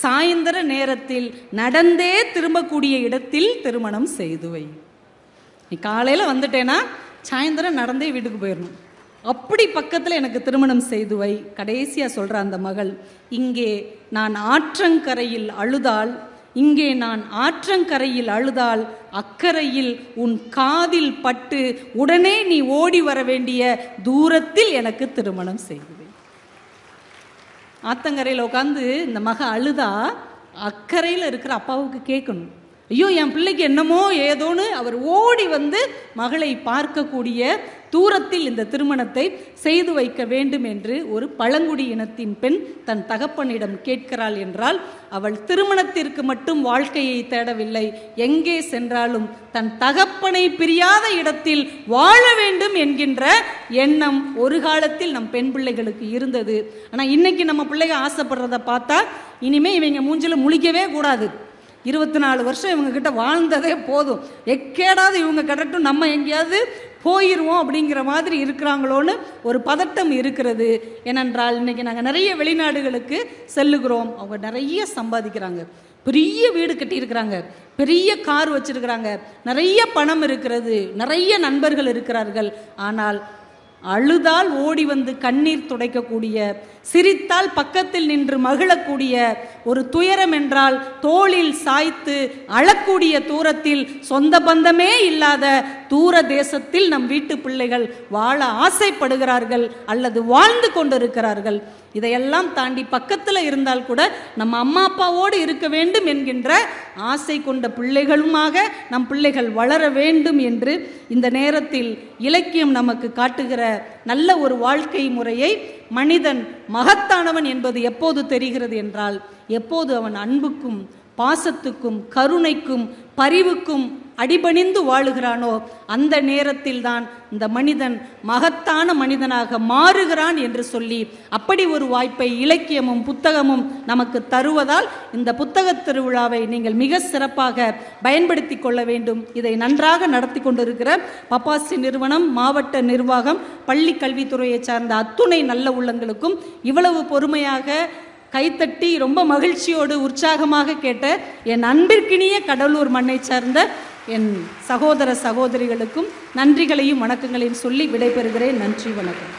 சாயந்தர நேரத்தில் நடந்தே திரும்பக்கூடிய இடத்தில் திருமணம் செய்து வை. நீ காலையில் வந்துட்டேன்னா சாயந்தரம் நடந்தே வீட்டுக்கு போயிடணும். அப்படி பக்கத்தில் எனக்கு திருமணம் செய்து வை. கடைசியாக சொல்கிற அந்த மகள், இங்கே நான் ஆற்றங்கரையில் அழுதால், இங்கே நான் ஆற்றங்கரையில் அழுதால் அக்கரையில் உன் காதில் பட்டு உடனே நீ ஓடி வர வேண்டிய தூரத்தில் எனக்கு திருமணம் செய்து வை. ஆத்தங்கரையில் உட்காந்து இந்த மக அழுதா அக்கறையில் இருக்கிற அப்பாவுக்கு கேட்கணும், ஐயோ என் பிள்ளைக்கு என்னமோ ஏதோன்னு அவர் ஓடி வந்து மகளை பார்க்கக்கூடிய தூரத்தில் இந்த திருமணத்தை செய்து வைக்க வேண்டும் என்று ஒரு பழங்குடி இனத்தின் பெண் தன் தகப்பனிடம் கேட்கிறாள் என்றால், அவள் திருமணத்திற்கு மட்டும் வாழ்க்கையை தேடவில்லை. எங்கே சென்றாலும் தன் தகப்பனை பிரியாத இடத்தில் வாழ வேண்டும் என்கின்ற எண்ணம் ஒரு காலத்தில் நம் பெண் பிள்ளைகளுக்கு இருந்தது. ஆனால் இன்னைக்கு நம்ம பிள்ளைங்க ஆசைப்படுறத பார்த்தா இனிமே இவங்க மூஞ்சில முழிக்கவே கூடாது. 24 வருஷம் இவங்க கிட்ட வாழ்ந்ததே போதும், எக்கேடாவது இவங்க கிடட்டும், நம்ம எங்கேயாவது போயிடுவோம் அப்படிங்கிற மாதிரி இருக்கிறாங்களோன்னு ஒரு பதட்டம் இருக்கிறது. ஏனென்றால் இன்னைக்கு நாங்கள் நிறைய வெளிநாடுகளுக்கு செல்லுகிறோம். அவங்க நிறைய சம்பாதிக்கிறாங்க, பெரிய வீடு கட்டியிருக்கிறாங்க, பெரிய கார் வச்சிருக்கிறாங்க, நிறைய பணம் இருக்கிறது, நிறைய நண்பர்கள் இருக்கிறார்கள். ஆனால் அழுதால் ஓடி வந்து கண்ணீர் துடைக்கக்கூடிய, சிரித்தால் பக்கத்தில் நின்று மகிழக்கூடிய, ஒரு துயரம் என்றால் தோளில் சாய்த்து அழக்கூடிய தூரத்தில், சொந்த பந்தமே இல்லாத தூர தேசத்தில் நம் வீட்டு பிள்ளைகள் வாழ ஆசைப்படுகிறார்கள் அல்லது வாழ்ந்து கொண்டிருக்கிறார்கள். இதையெல்லாம் தாண்டி பக்கத்தில் இருந்தால் கூட நம்ம அம்மா அப்பாவோடு இருக்க வேண்டும் என்கின்ற ஆசை கொண்ட பிள்ளைகளுமாக நம் பிள்ளைகள் வளர வேண்டும் என்று இந்த நேரத்தில் இலக்கியம் நமக்கு காட்டுகிற நல்ல ஒரு வாழ்க்கை முறையை, மனிதன் மகத்தானவன் என்பது எப்போது தெரிகிறது என்றால், எப்போது அவன் அன்புக்கும் பாசத்துக்கும் கருணைக்கும் பரிவுக்கும் அடிபணிந்து வாழுகிறானோ அந்த நேரத்தில் தான் இந்த மனிதன் மகத்தான மனிதனாக மாறுகிறான் என்று சொல்லி, அப்படி ஒரு வாய்ப்பை இலக்கியமும் புத்தகமும் நமக்கு தருவதால் இந்த புத்தக திருவிழாவை நீங்கள் மிக சிறப்பாக பயன்படுத்தி கொள்ள வேண்டும். இதை நன்றாக நடத்தி கொண்டிருக்கிற பப்பாசி நிறுவனம், மாவட்ட நிர்வாகம், பள்ளி கல்வித்துறையை சார்ந்த அத்துணை நல்ல உள்ளங்களுக்கும், இவ்வளவு பொறுமையாக கைத்தட்டி ரொம்ப மகிழ்ச்சியோடு உற்சாகமாக கேட்ட என் அன்பிற்கினிய கடலூர் மண்ணை சார்ந்த என் சகோதர சகோதரிகளுக்கும் நன்றிகளையும் வணக்கங்களையும் சொல்லி விடைபெறுகிறேன். நன்றி, வணக்கம்.